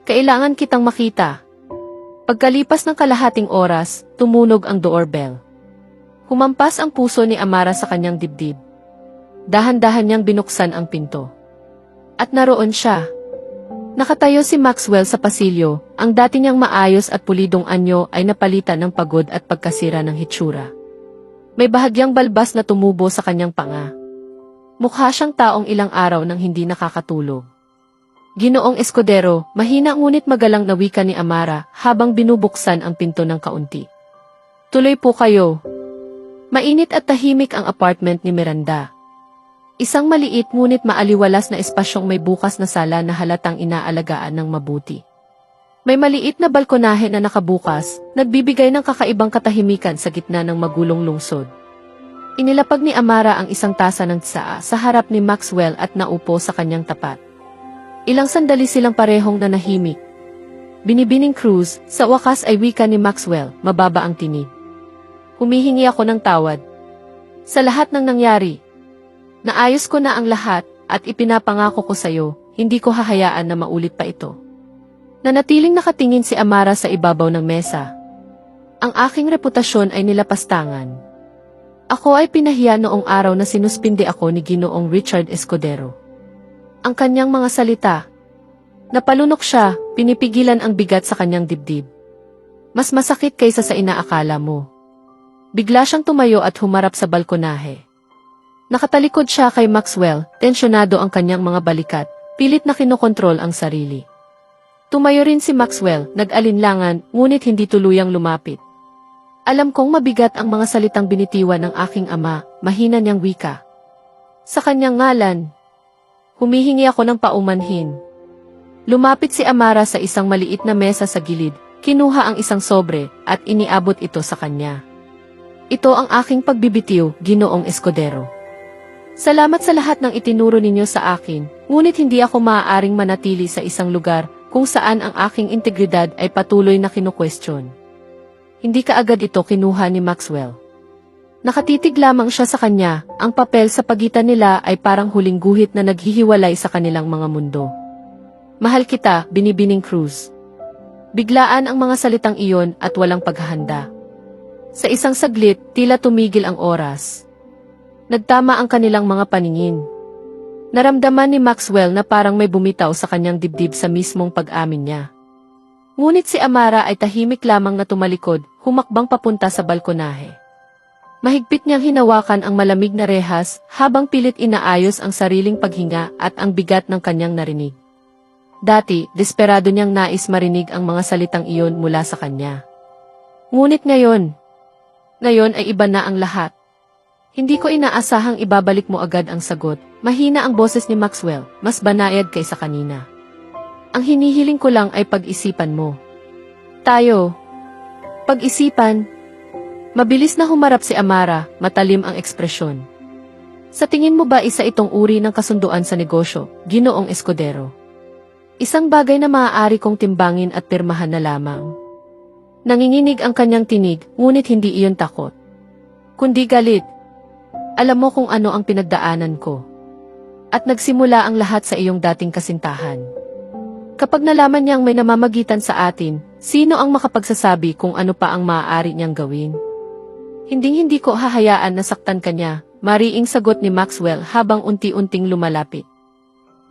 Kailangan kitang makita. Pagkalipas ng kalahating oras, tumunog ang doorbell. Humampas ang puso ni Amara sa kanyang dibdib. Dahan-dahan niyang binuksan ang pinto. At naroon siya. Nakatayo si Maxwell sa pasilyo, ang dati niyang maayos at pulidong anyo ay napalitan ng pagod at pagkasira ng hitsura. May bahagyang balbas na tumubo sa kanyang panga. Mukha siyang taong ilang araw nang hindi nakakatulog. Ginoong Escudero, mahina ngunit magalang na wika ni Amara habang binubuksan ang pinto ng kaunti. Tuloy po kayo. Mainit at tahimik ang apartment ni Miranda. Isang maliit ngunit maaliwalas na espasyong may bukas na sala na halatang inaalagaan ng mabuti. May maliit na balkonahe na nakabukas, nagbibigay ng kakaibang katahimikan sa gitna ng magulong lungsod. Inilapag ni Amara ang isang tasa ng tsaa sa harap ni Maxwell at naupo sa kanyang tapat. Ilang sandali silang parehong nanahimik. Binibining Cruz, sa wakas ay wika ni Maxwell, mababa ang tinig. Humihingi ako ng tawad. Sa lahat ng nangyari, naayos ko na ang lahat at ipinapangako ko sa iyo, hindi ko hahayaan na maulit pa ito. Nanatiling nakatingin si Amara sa ibabaw ng mesa. Ang aking reputasyon ay nilapastangan. Ako ay pinahiya noong araw na sinuspindi ako ni Ginoong Richard Escudero. Ang kanyang mga salita. Napalunok siya, pinipigilan ang bigat sa kanyang dibdib. Mas masakit kaysa sa inaakala mo. Bigla siyang tumayo at humarap sa balkonahe. Nakatalikod siya kay Maxwell, tensyonado ang kanyang mga balikat, pilit na kinokontrol ang sarili. Tumayo rin si Maxwell, nag-alinlangan, ngunit hindi tuluyang lumapit. Alam kong mabigat ang mga salitang binitiwan ng aking ama, mahina niyang wika. Sa kanyang ngalan, humihingi ako ng paumanhin. Lumapit si Amara sa isang maliit na mesa sa gilid, kinuha ang isang sobre, at iniabot ito sa kanya. Ito ang aking pagbibitiw, Ginoong Escudero. Salamat sa lahat ng itinuro ninyo sa akin, ngunit hindi ako maaaring manatili sa isang lugar kung saan ang aking integridad ay patuloy na kinukwestiyon. Hindi kaagad ito kinuha ni Maxwell. Nakatitig lamang siya sa kanya, ang papel sa pagitan nila ay parang huling guhit na naghihiwalay sa kanilang mga mundo. Mahal kita, Binibining Cruz. Biglaan ang mga salitang iyon at walang paghahanda. Sa isang saglit, tila tumigil ang oras. Nagtama ang kanilang mga paningin. Naramdaman ni Maxwell na parang may bumitaw sa kanyang dibdib sa mismong pag-amin niya. Ngunit si Amara ay tahimik lamang na tumalikod, humakbang papunta sa balkonahe. Mahigpit niyang hinawakan ang malamig na rehas habang pilit inaayos ang sariling paghinga at ang bigat ng kanyang narinig. Dati, desperado niyang nais marinig ang mga salitang iyon mula sa kanya. Ngunit ngayon ay iba na ang lahat. Hindi ko inaasahang ibabalik mo agad ang sagot. Mahina ang boses ni Maxwell, mas banayad kaysa kanina. Ang hinihiling ko lang ay pag-isipan mo. Tayo. Pag-isipan. Mabilis na humarap si Amara, matalim ang ekspresyon. Sa tingin mo ba isa itong uri ng kasunduan sa negosyo, Ginoong Escudero? Isang bagay na maaari kong timbangin at pirmahan na lamang. Nanginginig ang kanyang tinig, ngunit hindi iyon takot. Kundi galit. Alam mo kung ano ang pinagdaanan ko. At nagsimula ang lahat sa iyong dating kasintahan. Kapag nalaman niyang may namamagitan sa atin, sino ang makapagsasabi kung ano pa ang maaari niyang gawin? Hinding-hindi ko hahayaan na saktan kanya, mariing sagot ni Maxwell habang unti-unting lumalapit.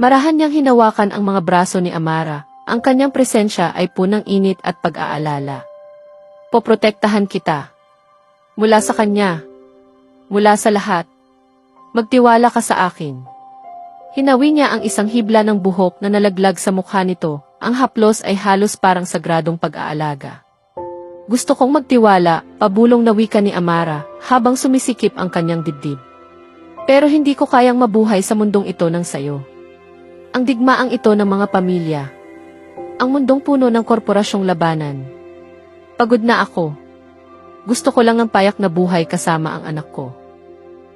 Marahan niyang hinawakan ang mga braso ni Amara, ang kanyang presensya ay punang init at pag-aalala. Poprotektahan kita. Mula sa kanya. Mula sa lahat. Magtiwala ka sa akin. Hinawi niya ang isang hibla ng buhok na nalaglag sa mukha nito, ang haplos ay halos parang sagradong pag-aalaga. Gusto kong magtiwala, pabulong na wika ni Amara, habang sumisikip ang kanyang dibdib. Pero hindi ko kayang mabuhay sa mundong ito ng sayo. Ang digmaang ito ng mga pamilya. Ang mundong puno ng korporasyong labanan. Pagod na ako. Gusto ko lang ng payak na buhay kasama ang anak ko.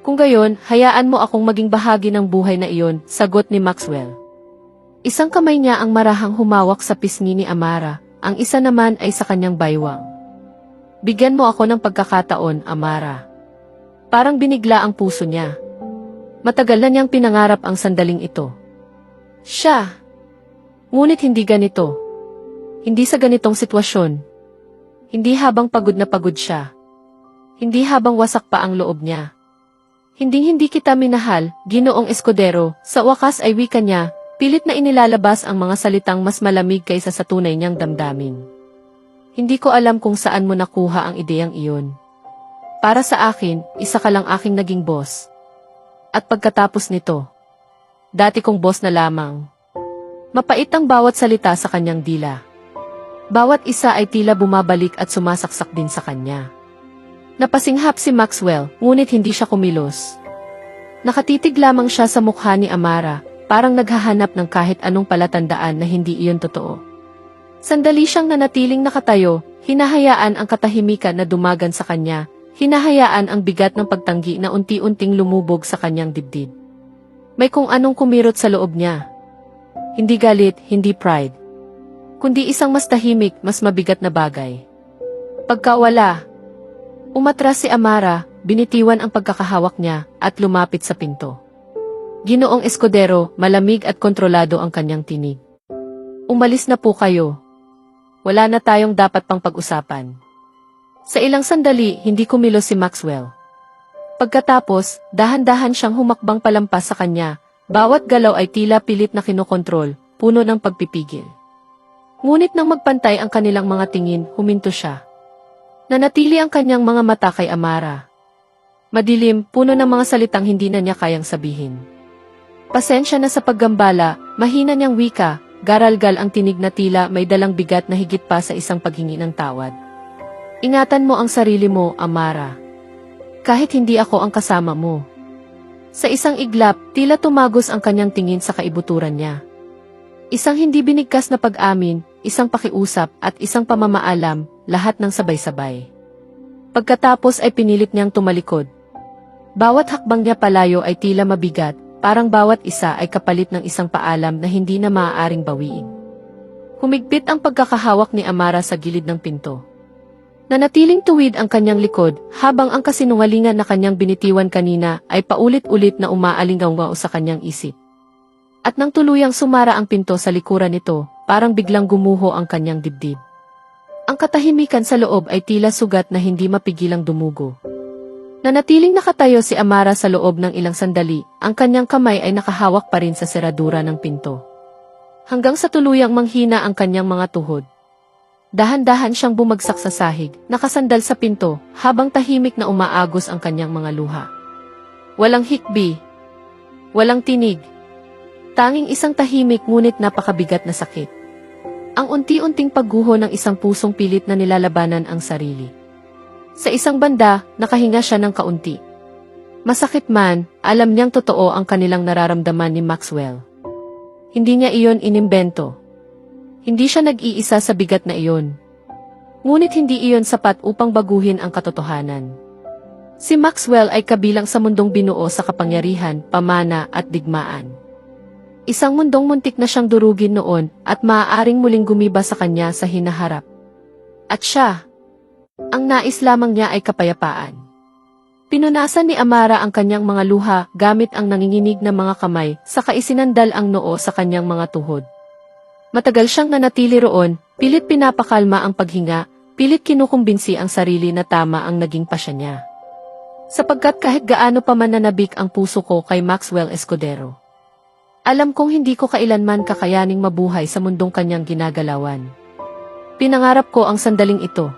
Kung gayon, hayaan mo akong maging bahagi ng buhay na iyon, sagot ni Maxwell. Isang kamay niya ang marahang humawak sa pisngi ni Amara, ang isa naman ay sa kanyang baywang. Bigyan mo ako ng pagkakataon, Amara. Parang binigla ang puso niya. Matagal na niyang pinangarap ang sandaling ito. Siya. Ngunit hindi ganito. Hindi sa ganitong sitwasyon. Hindi habang pagod na pagod siya. Hindi habang wasak pa ang loob niya. Hindi kita minahal, Ginoong Escudero, sa wakas ay wika niya, pilit na inilalabas ang mga salitang mas malamig kaysa sa tunay niyang damdamin. Hindi ko alam kung saan mo nakuha ang ideyang iyon. Para sa akin, isa ka lang aking naging boss. At pagkatapos nito, dati kong boss na lamang. Mapait ang bawat salita sa kanyang dila. Bawat isa ay tila bumabalik at sumasaksak din sa kanya. Napasinghap si Maxwell, ngunit hindi siya kumilos. Nakatitig lamang siya sa mukha ni Amara, parang naghahanap ng kahit anong palatandaan na hindi iyon totoo. Sandali siyang nanatiling nakatayo, hinahayaan ang katahimikan na dumagan sa kanya, hinahayaan ang bigat ng pagtanggi na unti-unting lumubog sa kanyang dibdib. May kung anong kumirot sa loob niya. Hindi galit, hindi pride. Kundi isang mas tahimik, mas mabigat na bagay. Pagkawala. Umatras si Amara, binitiwan ang pagkakahawak niya, at lumapit sa pinto. Ginoong Escudero, malamig at kontrolado ang kanyang tinig. Umalis na po kayo. Wala na tayong dapat pang pag-usapan. Sa ilang sandali, hindi kumilos si Maxwell. Pagkatapos, dahan-dahan siyang humakbang palampas sa kanya, bawat galaw ay tila pilit na kinokontrol, puno ng pagpipigil. Ngunit nang magpantay ang kanilang mga tingin, huminto siya. Nanatili ang kanyang mga mata kay Amara. Madilim, puno ng mga salitang hindi na niya kayang sabihin. Pasensya na sa paggambala, mahina niyang wika, garalgal ang tinig na tila may dalang bigat na higit pa sa isang paghingi ng tawad. Ingatan mo ang sarili mo, Amara. Kahit hindi ako ang kasama mo. Sa isang iglap, tila tumagos ang kanyang tingin sa kaibuturan niya. Isang hindi binigkas na pag-amin, isang pakiusap at isang pamamaalam, lahat ng sabay-sabay. Pagkatapos ay pinilit niyang tumalikod. Bawat hakbang niya palayo ay tila mabigat, parang bawat isa ay kapalit ng isang paalam na hindi na maaaring bawiin. Humigpit ang pagkakahawak ni Amara sa gilid ng pinto. Nanatiling tuwid ang kanyang likod, habang ang kasinungalingan na kanyang binitiwan kanina ay paulit-ulit na umaalingaw sa kanyang isip. At nang tuluyang sumara ang pinto sa likuran nito, parang biglang gumuho ang kanyang dibdib. Ang katahimikan sa loob ay tila sugat na hindi mapigilang dumugo. Nanatiling nakatayo si Amara sa loob ng ilang sandali, ang kanyang kamay ay nakahawak pa rin sa seradura ng pinto. Hanggang sa tuluyang manghina ang kanyang mga tuhod. Dahan-dahan siyang bumagsak sa sahig, nakasandal sa pinto, habang tahimik na umaagos ang kanyang mga luha. Walang hikbi. Walang tinig. Tanging isang tahimik ngunit napakabigat na sakit. Ang unti-unting pagguho ng isang pusong pilit na nilalabanan ang sarili. Sa isang banda, nakahinga siya ng kaunti. Masakit man, alam niyang totoo ang kanilang nararamdaman ni Maxwell. Hindi niya iyon inimbento. Hindi siya nag-iisa sa bigat na iyon. Ngunit hindi iyon sapat upang baguhin ang katotohanan. Si Maxwell ay kabilang sa mundong binuo sa kapangyarihan, pamana at digmaan. Isang mundong muntik na siyang durugin noon at maaaring muling gumiba sa kanya sa hinaharap. At siya, ang nais lamang niya ay kapayapaan. Pinunasan ni Amara ang kanyang mga luha gamit ang nanginginig na mga kamay, saka isinandal ang noo sa kanyang mga tuhod. Matagal siyang nanatili roon, pilit pinapakalma ang paghinga, pilit kinukumbinsi ang sarili na tama ang naging pasya niya. Sapagkat kahit gaano pa man nanabik ang puso ko kay Maxwell Escudero. Alam kong hindi ko kailanman kakayaning mabuhay sa mundong kanyang ginagalawan. Pinangarap ko ang sandaling ito.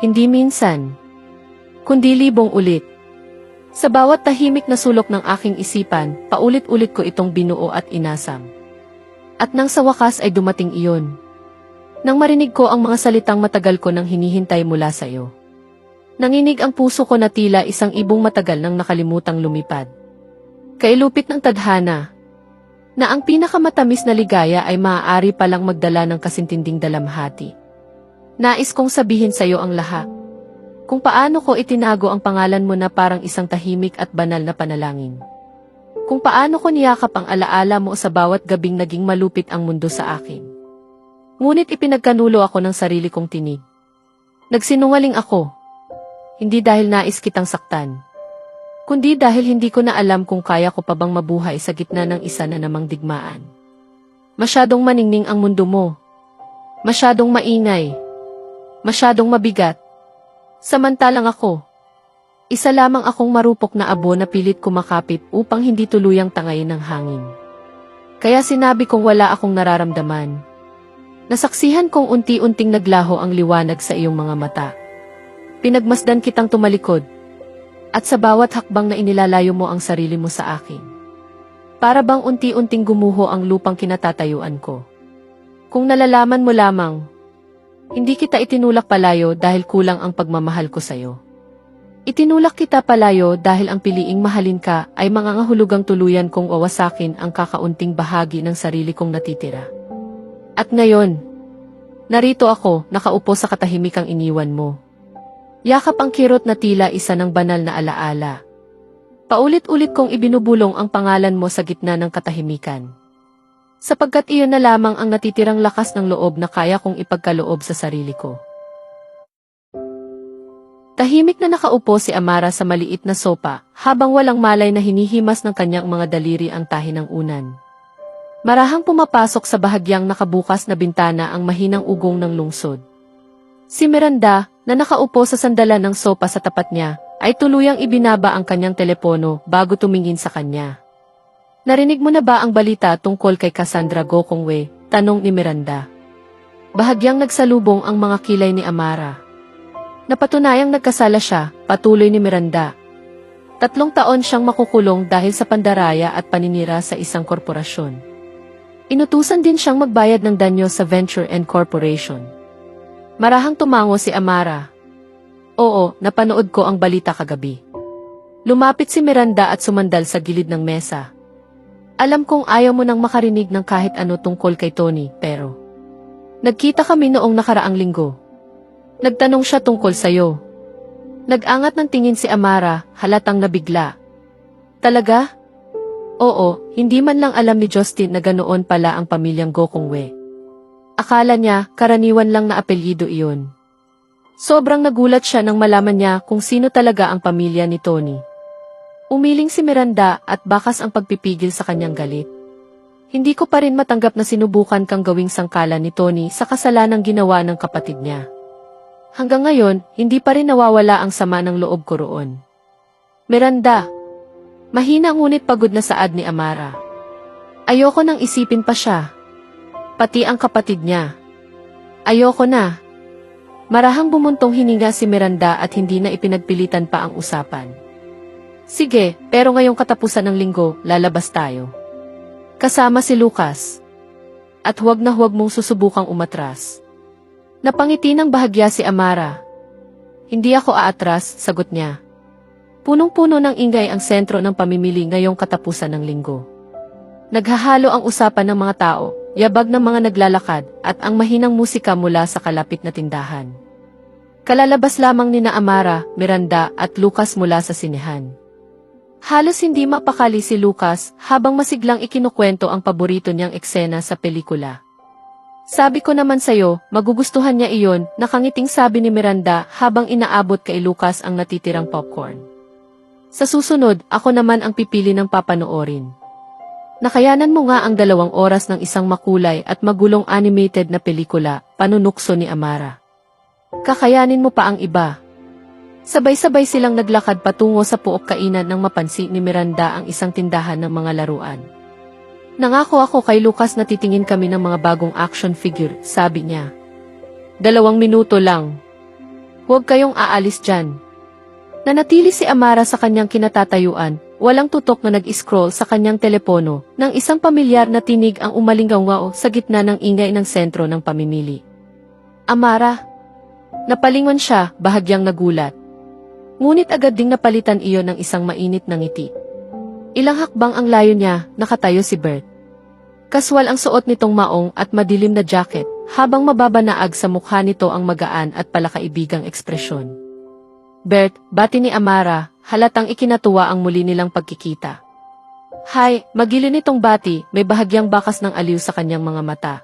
Hindi minsan, kundi libong ulit. Sa bawat tahimik na sulok ng aking isipan, paulit-ulit ko itong binuo at inasam. At nang sa wakas ay dumating iyon. Nang marinig ko ang mga salitang matagal ko nang hinihintay mula sa iyo. Nanginig ang puso ko na tila isang ibong matagal nang nakalimutang lumipad. Kailupit ng tadhana, na ang pinakamatamis na ligaya ay maaari palang magdala ng kasintinding dalamhati. Nais kong sabihin sa iyo ang lahat. Kung paano ko itinago ang pangalan mo na parang isang tahimik at banal na panalangin. Kung paano ko niyakap ang alaala mo sa bawat gabing naging malupit ang mundo sa akin. Ngunit ipinagkanulo ako ng sarili kong tinig. Nagsinungaling ako. Hindi dahil nais kitang saktan. Kundi dahil hindi ko na alam kung kaya ko pa bang mabuhay sa gitna ng isa na namang digmaan. Masyadong maningning ang mundo mo. Masyadong maingay. Masyadong mabigat. Samantalang ako, isa lamang akong marupok na abo na pilit kumakapit upang hindi tuluyang tangayin ng hangin. Kaya sinabi kong wala akong nararamdaman. Nasaksihan kong unti-unting naglaho ang liwanag sa iyong mga mata. Pinagmasdan kitang tumalikod. At sa bawat hakbang na inilalayo mo ang sarili mo sa akin. Para bang unti-unting gumuho ang lupang kinatatayuan ko. Kung nalalaman mo lamang, hindi kita itinulak palayo dahil kulang ang pagmamahal ko sa'yo. Itinulak kita palayo dahil ang piliing mahalin ka ay mangangahulugang tuluyan kong wawasakin ang kakaunting bahagi ng sarili kong natitira. At ngayon, narito ako, nakaupo sa katahimikang iniwan mo. Yakap ang kirot na tila isa ng banal na alaala. Paulit-ulit kong ibinubulong ang pangalan mo sa gitna ng katahimikan. Sapagkat iyon na lamang ang natitirang lakas ng loob na kaya kong ipagkaloob sa sarili ko. Tahimik na nakaupo si Amara sa maliit na sopa, habang walang malay na hinihimas ng kanyang mga daliri ang tahi ng unan. Marahang pumapasok sa bahagyang nakabukas na bintana ang mahinang ugong ng lungsod. Si Miranda, na nakaupo sa sandalan ng sopa sa tapat niya, ay tuluyang ibinaba ang kanyang telepono bago tumingin sa kanya. Narinig mo na ba ang balita tungkol kay Cassandra Gokongwei? Tanong ni Miranda. Bahagyang nagsalubong ang mga kilay ni Amara. Napatunayang nagkasala siya, patuloy ni Miranda. 3 taon siyang makukulong dahil sa pandaraya at paninira sa isang korporasyon. Inutusan din siyang magbayad ng danyo sa Venture and Corporation. Marahang tumango si Amara. Oo, napanood ko ang balita kagabi. Lumapit si Miranda at sumandal sa gilid ng mesa. Alam kong ayaw mo nang makarinig ng kahit ano tungkol kay Tony, pero nagkita kami noong nakaraang linggo. Nagtanong siya tungkol sa'yo. Nag-angat ng tingin si Amara, halatang nabigla. Talaga? Oo, hindi man lang alam ni Justin na ganoon pala ang pamilyang Gokongwei. Akala niya, karaniwan lang na apelyido iyon. Sobrang nagulat siya nang malaman niya kung sino talaga ang pamilya ni Tony. Umiling si Miranda at bakas ang pagpipigil sa kanyang galit. Hindi ko pa rin matanggap na sinubukan kang gawing sangkalan ni Tony sa kasalanang ginawa ng kapatid niya. Hanggang ngayon, hindi pa rin nawawala ang sama ng loob ko roon. Miranda, mahina ngunit pagod na saad ni Amara. Ayoko nang isipin pa siya. Pati ang kapatid niya. Ayoko na. Marahang bumuntong hininga si Miranda at hindi na ipinagpilitan pa ang usapan. Sige, pero ngayong katapusan ng linggo, lalabas tayo. Kasama si Lucas. At huwag na huwag mong susubukang umatras. Napangiti ng bahagya si Amara. Hindi ako aatras, sagot niya. Punong-puno ng ingay ang sentro ng pamimili ngayong katapusan ng linggo. Naghahalo ang usapan ng mga tao, yabag ng mga naglalakad, at ang mahinang musika mula sa kalapit na tindahan. Kalalabas lamang nina Amara, Miranda at Lucas mula sa sinehan. Halos hindi mapakali si Lucas habang masiglang ikinukwento ang paborito niyang eksena sa pelikula. Sabi ko naman sa'yo, magugustuhan niya iyon, nakangiting sabi ni Miranda habang inaabot kay Lucas ang natitirang popcorn. Sa susunod, ako naman ang pipili ng papanoorin. Nakayanan mo nga ang 2 oras ng isang makulay at magulong animated na pelikula, panunukso ni Amara. Kakayanin mo pa ang iba. Sabay-sabay silang naglakad patungo sa puok kainan nang mapansin ni Miranda ang isang tindahan ng mga laruan. Nangako ako kay Lucas na titingin kami ng mga bagong action figure, sabi niya. 2 minuto lang. Huwag kayong aalis dyan. Nanatili si Amara sa kanyang kinatatayuan, walang tutok na nag-scroll sa kanyang telepono, nang isang pamilyar na tinig ang umalinggaw sa gitna ng ingay ng sentro ng pamimili. Amara! Napalingon siya, bahagyang nagulat. Ngunit agad ding napalitan iyon ng isang mainit na ngiti. Ilang hakbang ang layo niya, nakatayo si Bert. Kaswal ang suot nitong maong at madilim na jacket, habang mababanaag sa mukha nito ang magaan at palakaibigang ekspresyon. Bert, bati ni Amara, halatang ikinatuwa ang muli nilang pagkikita. Hay, magili nitong bati, may bahagyang bakas ng aliw sa kanyang mga mata.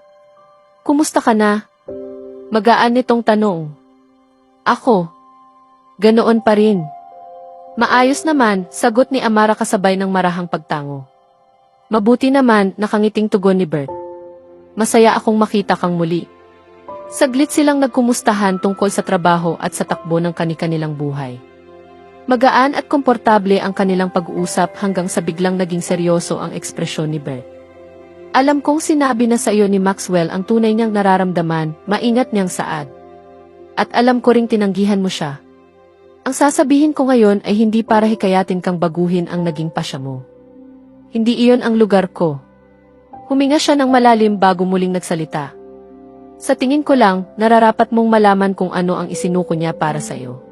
Kumusta ka na? Magaan nitong tanong. Ako. Ganoon pa rin. Maayos naman, sagot ni Amara kasabay ng marahang pagtango. Mabuti naman, nakangiting tugon ni Bert. Masaya akong makita kang muli. Saglit silang nagkumustahan tungkol sa trabaho at sa takbo ng kani-kanilang buhay. Magaan at komportable ang kanilang pag-uusap hanggang sa biglang naging seryoso ang ekspresyon ni Bert. Alam kong sinabi na sa iyo ni Maxwell ang tunay niyang nararamdaman, maingat niyang saad. At alam ko ring tinanggihan mo siya. Ang sasabihin ko ngayon ay hindi para hikayatin kang baguhin ang naging pasya mo. Hindi iyon ang lugar ko. Huminga siya ng malalim bago muling nagsalita. Sa tingin ko lang, nararapat mong malaman kung ano ang isinuko niya para sa iyo.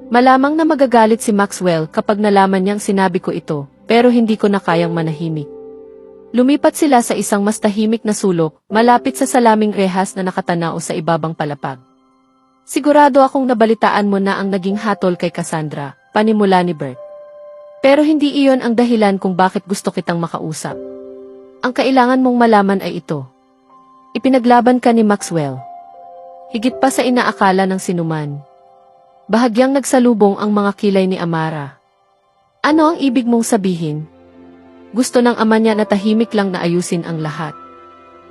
Malamang na magagalit si Maxwell kapag nalaman niyang sinabi ko ito, pero hindi ko na kayang manahimik. Lumipat sila sa isang mas tahimik na sulok, malapit sa salaming rehas na nakatanaw sa ibabang palapag. Sigurado akong nabalitaan mo na ang naging hatol kay Cassandra, panimula ni Bert. Pero hindi iyon ang dahilan kung bakit gusto kitang makausap. Ang kailangan mong malaman ay ito. Ipinaglaban ka ni Maxwell. Higit pa sa inaakala ng sinuman. Bahagyang nagsalubong ang mga kilay ni Amara. Ano ang ibig mong sabihin? Gusto ng ama niya na tahimik lang na ayusin ang lahat.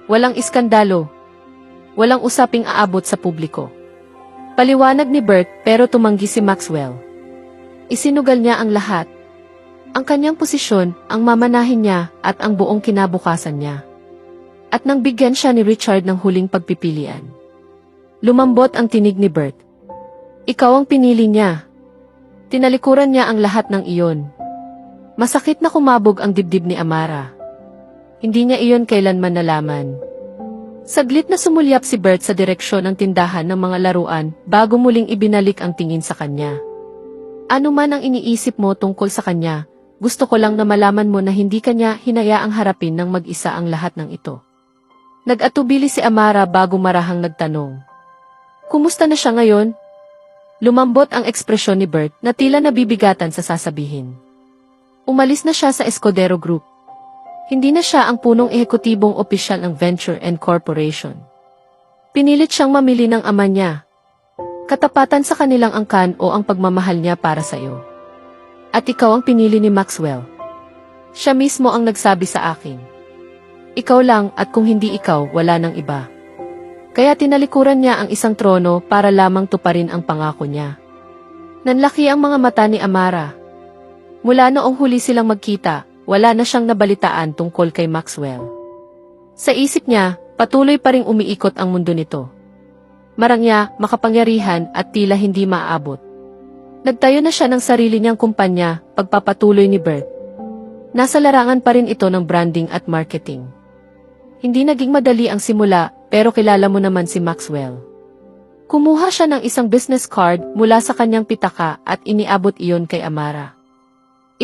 Walang iskandalo. Walang usaping aabot sa publiko. Paliwanag ni Bert pero tumanggi si Maxwell. Isinugal niya ang lahat. Ang kanyang posisyon, ang mamanahin niya at ang buong kinabukasan niya. At nang bigyan siya ni Richard ng huling pagpipilian. Lumambot ang tinig ni Bert. Ikaw ang pinili niya. Tinalikuran niya ang lahat ng iyon. Masakit na kumabog ang dibdib ni Amara. Hindi niya iyon kailanman nalaman. Saglit na sumulyap si Bert sa direksyon ng tindahan ng mga laruan bago muling ibinalik ang tingin sa kanya. Ano man ang iniisip mo tungkol sa kanya, gusto ko lang na malaman mo na hindi kanya hinayaang harapin ng mag-isa ang lahat ng ito. Nag-atubili si Amara bago marahang nagtanong. Kumusta na siya ngayon? Lumambot ang ekspresyon ni Bert na tila nabibigatan sa sasabihin. Umalis na siya sa Escudero Group. Hindi na siya ang punong ehekutibong opisyal ng Venture and Corporation. Pinilit siyang mamili ng ama niya. Katapatan sa kanilang angkan o ang pagmamahal niya para sa iyo. At ikaw ang pinili ni Maxwell. Siya mismo ang nagsabi sa akin. Ikaw lang at kung hindi ikaw, wala nang iba. Kaya tinalikuran niya ang isang trono para lamang tuparin ang pangako niya. Nanlaki ang mga mata ni Amara. Mula noong huli silang magkita, wala na siyang nabalitaan tungkol kay Maxwell. Sa isip niya, patuloy pa ring umiikot ang mundo nito. Marangya, makapangyarihan at tila hindi maaabot. Nagtayo na siya ng sarili niyang kumpanya, pagpapatuloy ni Bert. Nasa larangan pa rin ito ng branding at marketing. Hindi naging madali ang simula, pero kilala mo naman si Maxwell. Kumuha siya ng isang business card mula sa kanyang pitaka at iniabot iyon kay Amara.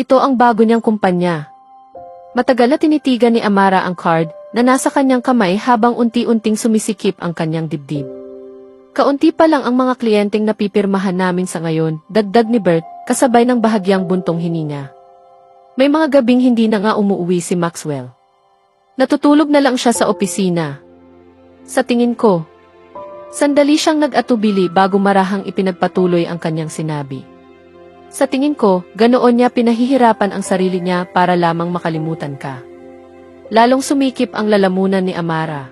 Ito ang bago niyang kumpanya. Matagal na tinitigan ni Amara ang card na nasa kanyang kamay habang unti-unting sumisikip ang kanyang dibdib. Kaunti pa lang ang mga kliyenteng napipirmahan namin sa ngayon, dagdag ni Bert, kasabay ng bahagyang buntong hininga. May mga gabing hindi na nga umuuwi si Maxwell. Natutulog na lang siya sa opisina. Sa tingin ko, sandali siyang nag-atubili bago marahang ipinagpatuloy ang kanyang sinabi. Sa tingin ko, ganoon niya pinahihirapan ang sarili niya para lamang makalimutan ka. Lalong sumikip ang lalamunan ni Amara.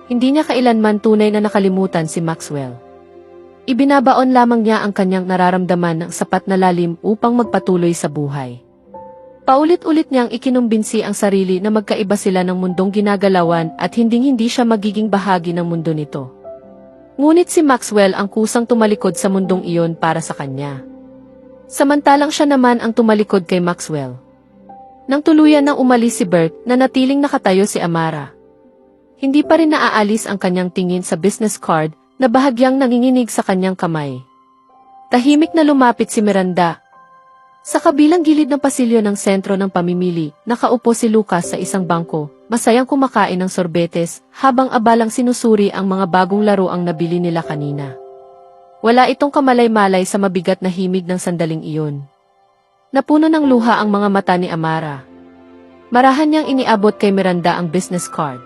Hindi niya kailanman tunay na nakalimutan si Maxwell. Ibinabaon lamang niya ang kanyang nararamdaman ng sapat na lalim upang magpatuloy sa buhay. Paulit-ulit niyang ikinumbinsi ang sarili na magkaiba sila ng mundong ginagalawan at hinding-hindi siya magiging bahagi ng mundo nito. Ngunit si Maxwell ang kusang tumalikod sa mundong iyon para sa kanya. Samantalang siya naman ang tumalikod kay Maxwell. Nang tuluyan nang umalis si Bert, nanatiling nakatayo si Amara. Hindi pa rin naaalis ang kanyang tingin sa business card na bahagyang nanginginig sa kanyang kamay. Tahimik na lumapit si Miranda. Sa kabilang gilid ng pasilyo ng sentro ng pamimili, nakaupo si Lucas sa isang bangko, masayang kumakain ng sorbetes habang abalang sinusuri ang mga bagong laro ang nabili nila kanina. Wala itong kamalay-malay sa mabigat na himig ng sandaling iyon. Napuno ng luha ang mga mata ni Amara. Marahan niyang iniabot kay Miranda ang business card.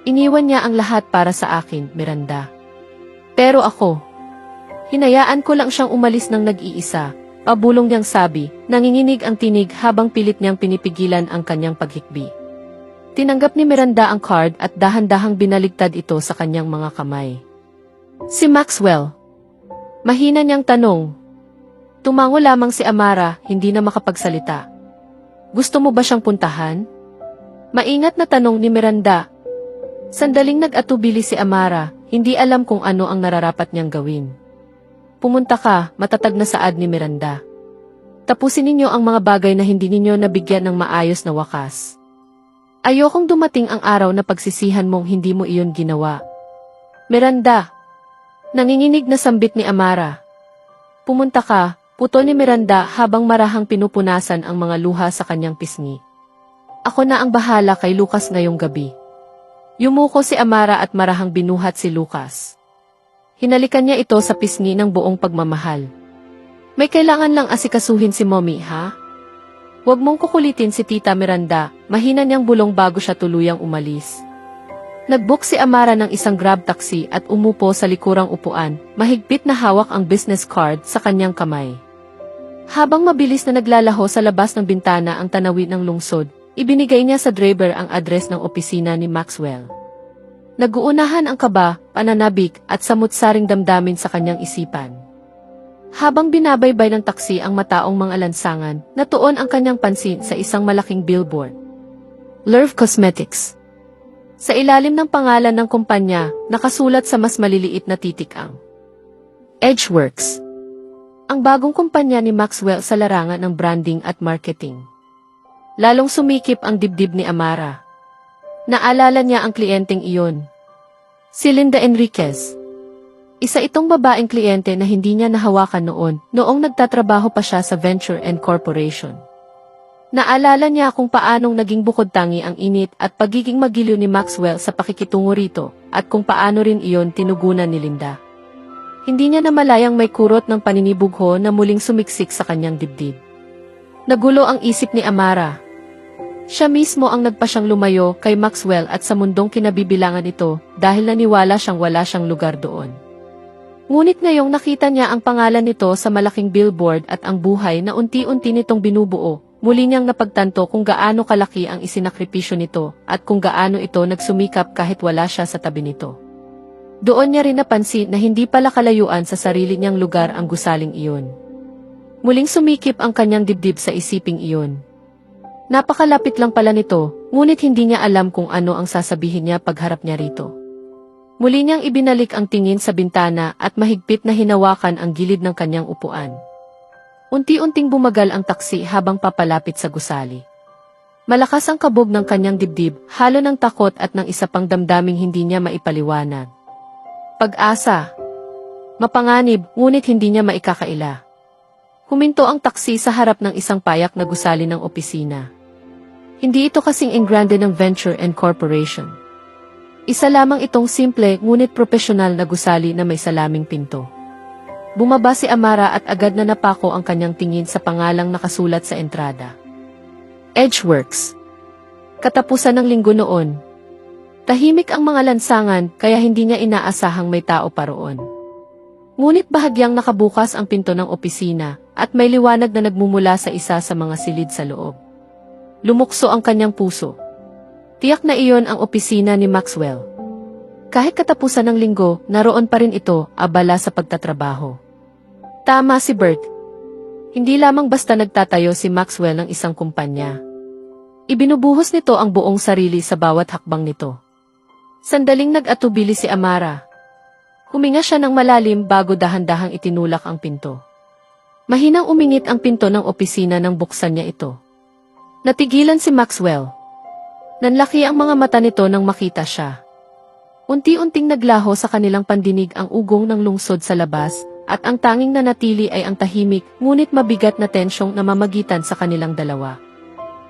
Iniwan niya ang lahat para sa akin, Miranda. Pero ako, hinayaan ko lang siyang umalis ng nag-iisa, pabulong niyang sabi, nanginginig ang tinig habang pilit niyang pinipigilan ang kanyang paghikbi. Tinanggap ni Miranda ang card at dahan-dahang binaligtad ito sa kanyang mga kamay. Si Maxwell. Mahina niyang tanong. Tumango lamang si Amara, hindi na makapagsalita. Gusto mo ba siyang puntahan? Maingat na tanong ni Miranda. Sandaling nag-atubili si Amara, hindi alam kung ano ang nararapat niyang gawin. Pumunta ka, matatag na saad ni Miranda. Tapusin ninyo ang mga bagay na hindi ninyo nabigyan ng maayos na wakas. Ayokong dumating ang araw na pagsisihan mong hindi mo iyon ginawa. Miranda. Nanginginig na sambit ni Amara. Pumunta ka, puto ni Miranda habang marahang pinupunasan ang mga luha sa kanyang pisngi. Ako na ang bahala kay Lucas ngayong gabi. Yumuko si Amara at marahang binuhat si Lucas. Hinalikan niya ito sa pisngi ng buong pagmamahal. May kailangan lang asikasuhin si Mommy, ha? Huwag mong kukulitin si Tita Miranda, mahina niyang bulong bago siya tuluyang umalis. Nag-book si Amara ng isang grab taxi at umupo sa likurang upuan, mahigpit na hawak ang business card sa kanyang kamay. Habang mabilis na naglalaho sa labas ng bintana ang tanawin ng lungsod, ibinigay niya sa driver ang address ng opisina ni Maxwell. Naguunahan ang kaba, pananabik at samut-saring damdamin sa kanyang isipan. Habang binabaybay ng taksi ang mataong mga lansangan, natuon ang kanyang pansin sa isang malaking billboard. Lurv Cosmetics. Sa ilalim ng pangalan ng kumpanya, nakasulat sa mas maliliit na titik ang Edgeworks. Ang bagong kumpanya ni Maxwell sa larangan ng branding at marketing. Lalong sumikip ang dibdib ni Amara. Naalala niya ang kliyenteng iyon. Si Linda Enriquez. Isa itong babaeng kliyente na hindi niya nahawakan noong nagtatrabaho pa siya sa Venture and Corporation. Naalala niya kung paanong naging bukod tangi ang init at pagiging magiliw ni Maxwell sa pakikitungo rito at kung paano rin iyon tinugunan ni Linda. Hindi niya namalayang may kurot ng paninibugho na muling sumiksik sa kanyang dibdib. Nagulo ang isip ni Amara. Siya mismo ang nagpasyang lumayo kay Maxwell at sa mundong kinabibilangan ito dahil naniwala siyang wala siyang lugar doon. Ngunit ngayong nakita niya ang pangalan nito sa malaking billboard at ang buhay na unti-unti nitong binubuo, muli niyang napagtanto kung gaano kalaki ang isinakripisyo nito at kung gaano ito nagsumikap kahit wala siya sa tabi nito. Doon niya rin napansin na hindi pala kalayuan sa sarili niyang lugar ang gusaling iyon. Muling sumikip ang kanyang dibdib sa isiping iyon. Napakalapit lang pala nito, ngunit hindi niya alam kung ano ang sasabihin niya pagharap niya rito. Muli niyang ibinalik ang tingin sa bintana at mahigpit na hinawakan ang gilid ng kanyang upuan. Unti-unting bumagal ang taksi habang papalapit sa gusali. Malakas ang kabog ng kanyang dibdib, halo ng takot at ng isa pang damdaming hindi niya maipaliwanag. Pag-asa. Mapanganib, ngunit hindi niya maikakaila. Huminto ang taksi sa harap ng isang payak na gusali ng opisina. Hindi ito kasing engrande ng Venture and Corporation. Isa lamang itong simple ngunit propesyonal na gusali na may salaming pinto. Bumaba si Amara at agad na napako ang kanyang tingin sa pangalang nakasulat sa entrada. Edgeworks. Katapusan ng linggo noon. Tahimik ang mga lansangan kaya hindi niya inaasahang may tao pa roon. Ngunit bahagyang nakabukas ang pinto ng opisina at may liwanag na nagmumula sa isa sa mga silid sa loob. Lumukso ang kanyang puso. Tiyak na iyon ang opisina ni Maxwell. Kahit katapusan ng linggo, naroon pa rin ito, abala sa pagtatrabaho. Tama si Bert. Hindi lamang basta nagtatayo si Maxwell ng isang kumpanya. Ibinubuhos nito ang buong sarili sa bawat hakbang nito. Sandaling nag-atubili si Amara. Huminga siya ng malalim bago dahan-dahang itinulak ang pinto. Mahinang umingit ang pinto ng opisina nang buksan niya ito. Natigilan si Maxwell. Nanlaki ang mga mata nito nang makita siya. Unti-unting naglaho sa kanilang pandinig ang ugong ng lungsod sa labas, at ang tanging nanatili ay ang tahimik ngunit mabigat na tensyong namamagitan sa kanilang dalawa.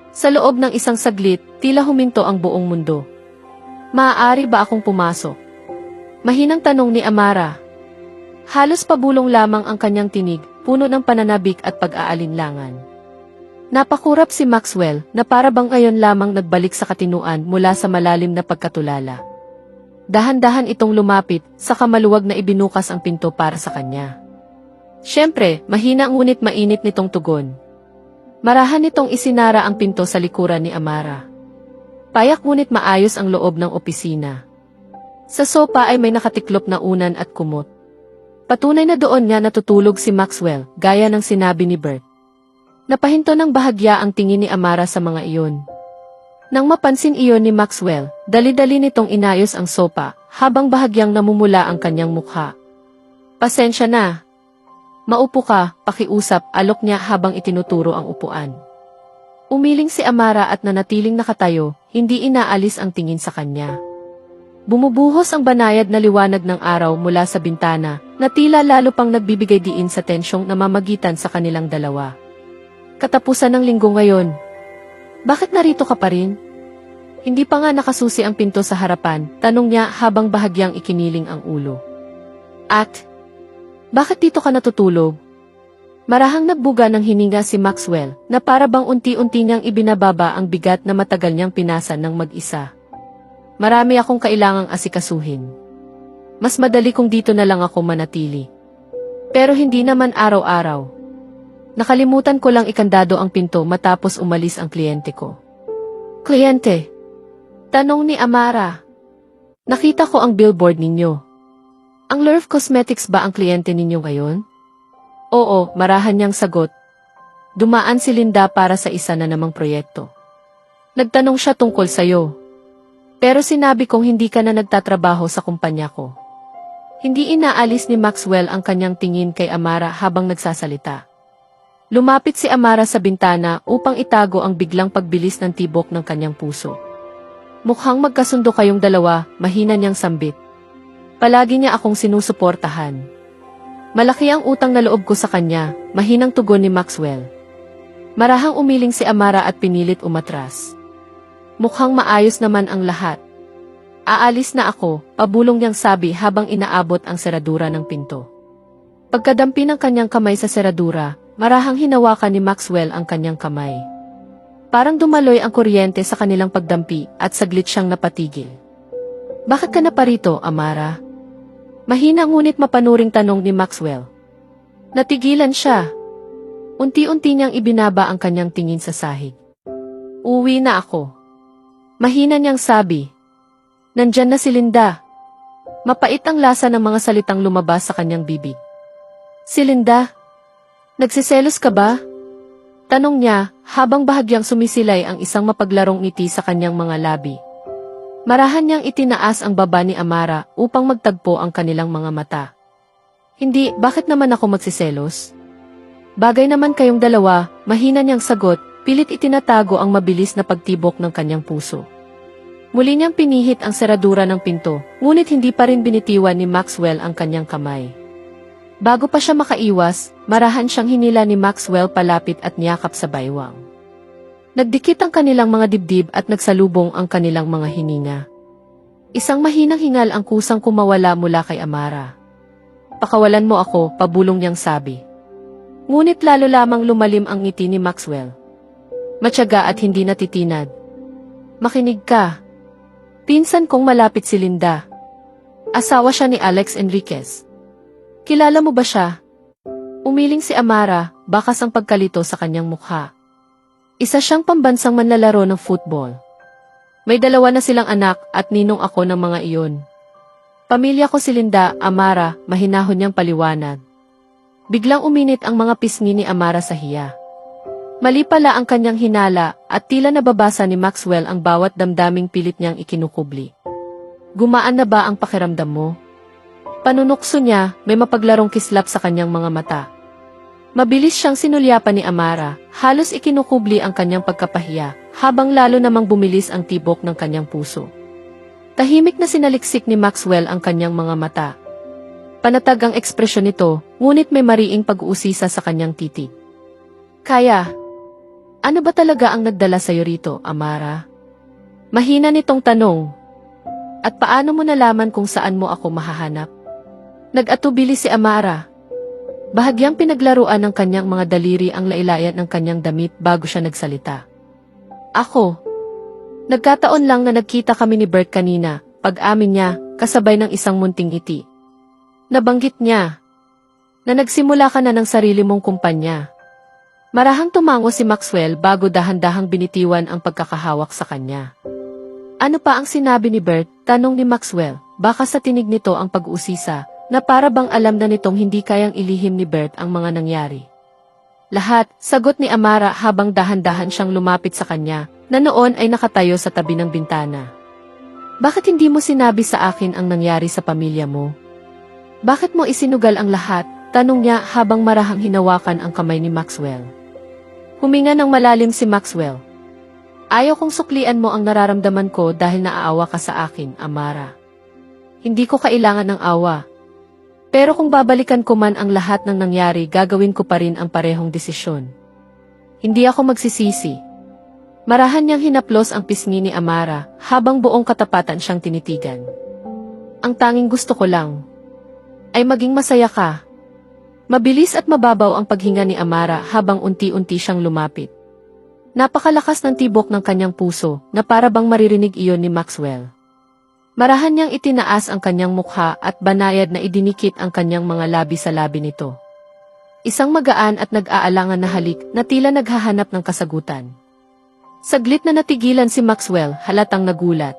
Sa loob ng isang saglit, tila huminto ang buong mundo. Maaari ba akong pumasok? Mahinang tanong ni Amara. Halos pabulong lamang ang kanyang tinig, puno ng pananabik at pag-aalinlangan. Napakurap si Maxwell na para bang ngayon lamang nagbalik sa katinuan mula sa malalim na pagkatulala. Dahan-dahan itong lumapit, saka maluwag na ibinukas ang pinto para sa kanya. Siyempre, mahina ngunit mainit nitong tugon. Marahan nitong isinara ang pinto sa likuran ni Amara. Payak ngunit maayos ang loob ng opisina. Sa sopa ay may nakatiklop na unan at kumot. Patunay na doon nga natutulog si Maxwell, gaya ng sinabi ni Bert. Napahinto ng bahagya ang tingin ni Amara sa mga iyon. Nang mapansin iyon ni Maxwell, dali-dali nitong inayos ang sopa, habang bahagyang namumula ang kanyang mukha. Pasensya na. Maupo ka, pakiusap, alok niya habang itinuturo ang upuan. Umiling si Amara at nanatiling nakatayo, hindi inaalis ang tingin sa kanya. Bumubuhos ang banayad na liwanag ng araw mula sa bintana, na tila lalo pang nagbibigay diin sa tensyong namamagitan sa kanilang dalawa. Katapusan ng linggo ngayon. Bakit narito ka pa rin? Hindi pa nga nakasusi ang pinto sa harapan, tanong niya habang bahagyang ikiniling ang ulo. At, bakit dito ka natutulog? Marahang nagbuga ng hininga si Maxwell, na para bang unti-unti niyang ibinababa ang bigat na matagal niyang pinasan ng mag-isa. Marami akong kailangang asikasuhin. Mas madali kung dito na lang ako manatili. Pero hindi naman araw-araw. Nakalimutan ko lang ikandado ang pinto matapos umalis ang kliyente ko. Kliyente? Tanong ni Amara. Nakita ko ang billboard ninyo. Ang Lurf Cosmetics ba ang kliyente ninyo ngayon? Oo, marahan niyang sagot. Dumaan si Linda para sa isa na namang proyekto. Nagtanong siya tungkol sa'yo. Pero sinabi kong hindi ka na nagtatrabaho sa kumpanya ko. Hindi inaalis ni Maxwell ang kanyang tingin kay Amara habang nagsasalita. Lumapit si Amara sa bintana upang itago ang biglang pagbilis ng tibok ng kanyang puso. Mukhang magkasundo kayong dalawa, mahina niyang sambit. Palagi niya akong sinusuportahan. Malaki ang utang na loob ko sa kanya, mahinang tugon ni Maxwell. Marahang umiling si Amara at pinilit umatras. Mukhang maayos naman ang lahat. Aalis na ako, pabulong niyang sabi habang inaabot ang seradura ng pinto. Pagkadampi ng kanyang kamay sa seradura, marahang hinawakan ni Maxwell ang kanyang kamay. Parang dumaloy ang kuryente sa kanilang pagdampi at saglit siyang napatigil. Bakit ka na parito, Amara? Mahina ngunit mapanuring tanong ni Maxwell. Natigilan siya. Unti-unti niyang ibinaba ang kanyang tingin sa sahig. Uwi na ako. Mahina niyang sabi. Nandyan na si Linda. Mapait ang lasa ng mga salitang lumabas sa kanyang bibig. Si Linda? Nagsiselos ka ba? Tanong niya habang bahagyang sumisilay ang isang mapaglarong ngiti sa kanyang mga labi. Marahan niyang itinaas ang baba ni Amara upang magtagpo ang kanilang mga mata. Hindi, bakit naman ako magsiselos? Bagay naman kayong dalawa, mahina niyang sagot, pilit itinatago ang mabilis na pagtibok ng kanyang puso. Muli niyang pinihit ang seradura ng pinto, ngunit hindi pa rin binitiwan ni Maxwell ang kanyang kamay. Bago pa siya makaiwas, marahan siyang hinila ni Maxwell palapit at niyakap sa baywang. Nagdikit ang kanilang mga dibdib at nagsalubong ang kanilang mga hininga. Isang mahinang hingal ang kusang kumawala mula kay Amara. Pakawalan mo ako, pabulong niyang sabi. Ngunit lalo lamang lumalim ang ngiti ni Maxwell. Matyaga at hindi natitinad. Makinig ka. Pinsan kong malapit si Linda. Asawa siya ni Alex Enriquez. Kilala mo ba siya? Umiling si Amara, bakas ang pagkalito sa kanyang mukha. Isa siyang pambansang manlalaro ng football. May dalawa na silang anak at ninong ako ng mga iyon. Pamilya ko si Linda, Amara, mahinahon niyang paliwanag. Biglang uminit ang mga pisngi ni Amara sa hiya. Mali pala ang kanyang hinala at tila nababasa ni Maxwell ang bawat damdaming pilit niyang ikinukubli. Gumaan na ba ang pakiramdam mo? Panunukso niya, may mapaglarong kislap sa kanyang mga mata. Mabilis siyang sinulyapan ni Amara, halos ikinukubli ang kanyang pagkapahiya, habang lalo namang bumilis ang tibok ng kanyang puso. Tahimik na sinaliksik ni Maxwell ang kanyang mga mata. Panatag ang ekspresyon nito, ngunit may mariing pag-uusisa sa kanyang titig. Kaya, ano ba talaga ang nagdala sa'yo rito, Amara? Mahina nitong tanong. At paano mo nalaman kung saan mo ako mahahanap? Nag-atubili si Amara. Bahagyang pinaglaruan ng kanyang mga daliri ang lailayan ng kanyang damit bago siya nagsalita. Ako. Nagkataon lang na nagkita kami ni Bert kanina, pag-amin niya, kasabay ng isang munting ngiti. Nabanggit niya na nagsimula ka na ng sarili mong kumpanya. Marahang tumango si Maxwell bago dahan-dahang binitiwan ang pagkakahawak sa kanya. Ano pa ang sinabi ni Bert? Tanong ni Maxwell, baka sa tinig nito ang pag-uusisa, na para bang alam na nitong hindi kayang ilihim ni Bert ang mga nangyari. Lahat, sagot ni Amara habang dahan-dahan siyang lumapit sa kanya, na noon ay nakatayo sa tabi ng bintana. Bakit hindi mo sinabi sa akin ang nangyari sa pamilya mo? Bakit mo isinugal ang lahat? Tanong niya habang marahang hinawakan ang kamay ni Maxwell. Huminga ng malalim si Maxwell. Ayaw kong suklian mo ang nararamdaman ko dahil naaawa ka sa akin, Amara. Hindi ko kailangan ng awa. Pero kung babalikan ko man ang lahat ng nangyari, gagawin ko pa rin ang parehong desisyon. Hindi ako magsisisi. Marahan niyang hinaplos ang pisngi ni Amara habang buong katapatan siyang tinitigan. Ang tanging gusto ko lang ay maging masaya ka. Mabilis at mababaw ang paghinga ni Amara habang unti-unti siyang lumapit. Napakalakas ng tibok ng kanyang puso na para bang maririnig iyon ni Maxwell. Marahan niyang itinaas ang kanyang mukha at banayad na idinikit ang kanyang mga labi sa labi nito. Isang magaan at nag-aalangan na halik na tila naghahanap ng kasagutan. Saglit na natigilan si Maxwell, halatang nagulat.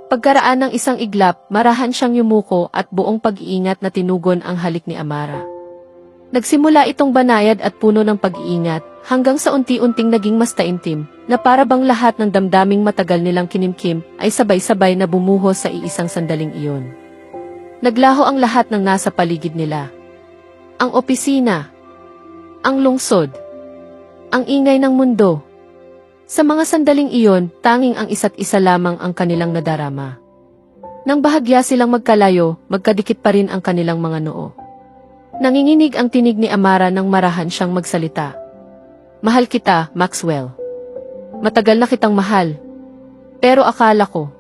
Pagkaraan ng isang iglap, marahan siyang yumuko at buong pag-iingat na tinugon ang halik ni Amara. Nagsimula itong banayad at puno ng pag-iingat, hanggang sa unti-unting naging mas taimtim, na para bang lahat ng damdaming matagal nilang kinimkim ay sabay-sabay na bumuhos sa iisang sandaling iyon. Naglaho ang lahat ng nasa paligid nila. Ang opisina, ang lungsod, ang ingay ng mundo. Sa mga sandaling iyon, tanging ang isa't isa lamang ang kanilang nadarama. Nang bahagya silang magkalayo, magkadikit pa rin ang kanilang mga noo. Nanginginig ang tinig ni Amara nang marahan siyang magsalita. Mahal kita, Maxwell. Matagal na kitang mahal. Pero akala ko,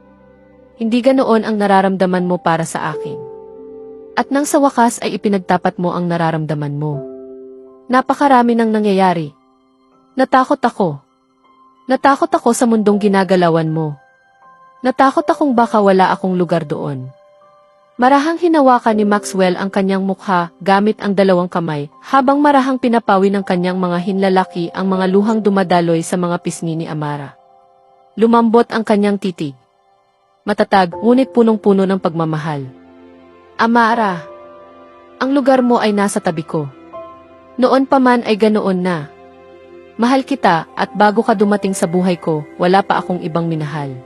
hindi ganoon ang nararamdaman mo para sa akin. At nang sa wakas ay ipinagtapat mo ang nararamdaman mo. Napakarami nang nangyayari. Natakot ako. Natakot ako sa mundong ginagalawan mo. Natakot akong baka wala akong lugar doon. Marahang hinawakan ni Maxwell ang kanyang mukha gamit ang dalawang kamay, habang marahang pinapawi ng kanyang mga hinlalaki ang mga luhang dumadaloy sa mga pisngi ni Amara. Lumambot ang kanyang titig. Matatag, ngunit punong-puno ng pagmamahal. Amara, ang lugar mo ay nasa tabi ko. Noon pa man ay ganoon na. Mahal kita at bago ka dumating sa buhay ko, wala pa akong ibang minahal.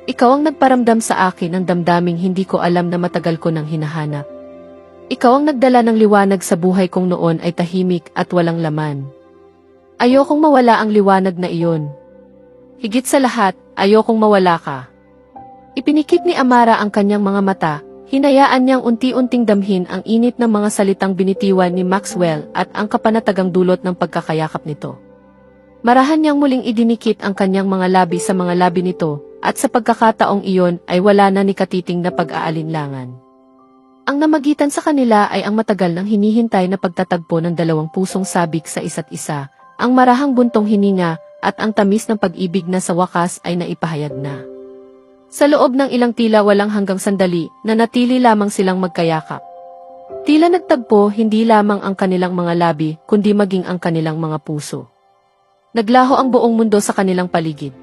Ikaw ang nagparamdam sa akin ng damdaming hindi ko alam na matagal ko nang hinahanap. Ikaw ang nagdala ng liwanag sa buhay kong noon ay tahimik at walang laman. Ayokong mawala ang liwanag na iyon. Higit sa lahat, ayokong mawala ka. Ipinikit ni Amara ang kanyang mga mata, hinayaan niyang unti-unting damhin ang init ng mga salitang binitiwan ni Maxwell at ang kapanatagang dulot ng pagkakayakap nito. Marahan niyang muling idinikit ang kanyang mga labi sa mga labi nito, at sa pagkakataong iyon ay wala na ni katiting na pag-aalinlangan. Ang namagitan sa kanila ay ang matagal nang hinihintay na pagtatagpo ng dalawang pusong sabik sa isa't isa, ang marahang buntong hininga, at ang tamis ng pag-ibig na sa wakas ay naipahayag na. Sa loob ng ilang tila walang hanggang sandali, nanatili lamang silang magkayakap. Tila nagtagpo hindi lamang ang kanilang mga labi, kundi maging ang kanilang mga puso. Naglaho ang buong mundo sa kanilang paligid.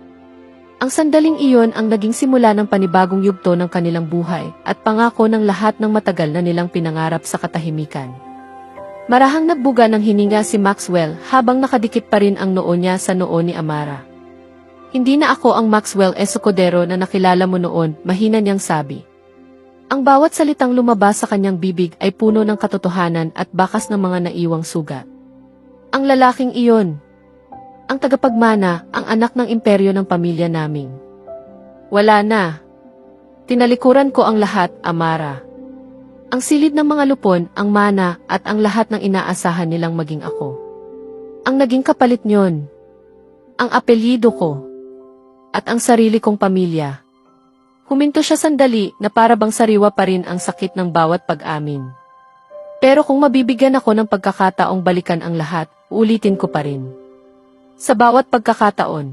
Ang sandaling iyon ang naging simula ng panibagong yugto ng kanilang buhay at pangako ng lahat ng matagal na nilang pinangarap sa katahimikan. Marahang nagbuga ng hininga si Maxwell habang nakadikit pa rin ang noo niya sa noo ni Amara. Hindi na ako ang Maxwell Escudero na nakilala mo noon, mahina niyang sabi. Ang bawat salitang lumabas sa kanyang bibig ay puno ng katotohanan at bakas ng mga naiwang sugat. Ang lalaking iyon, ang tagapagmana, ang anak ng imperyo ng pamilya naming. Wala na. Tinalikuran ko ang lahat, Amara. Ang silid ng mga lupon, ang mana, at ang lahat ng inaasahan nilang maging ako. Ang naging kapalit niyon, ang apelyido ko, at ang sarili kong pamilya. Huminto siya sandali na para bang sariwa pa rin ang sakit ng bawat pag-amin. Pero kung mabibigyan ako ng pagkakataong balikan ang lahat, uulitin ko pa rin. Sa bawat pagkakataon.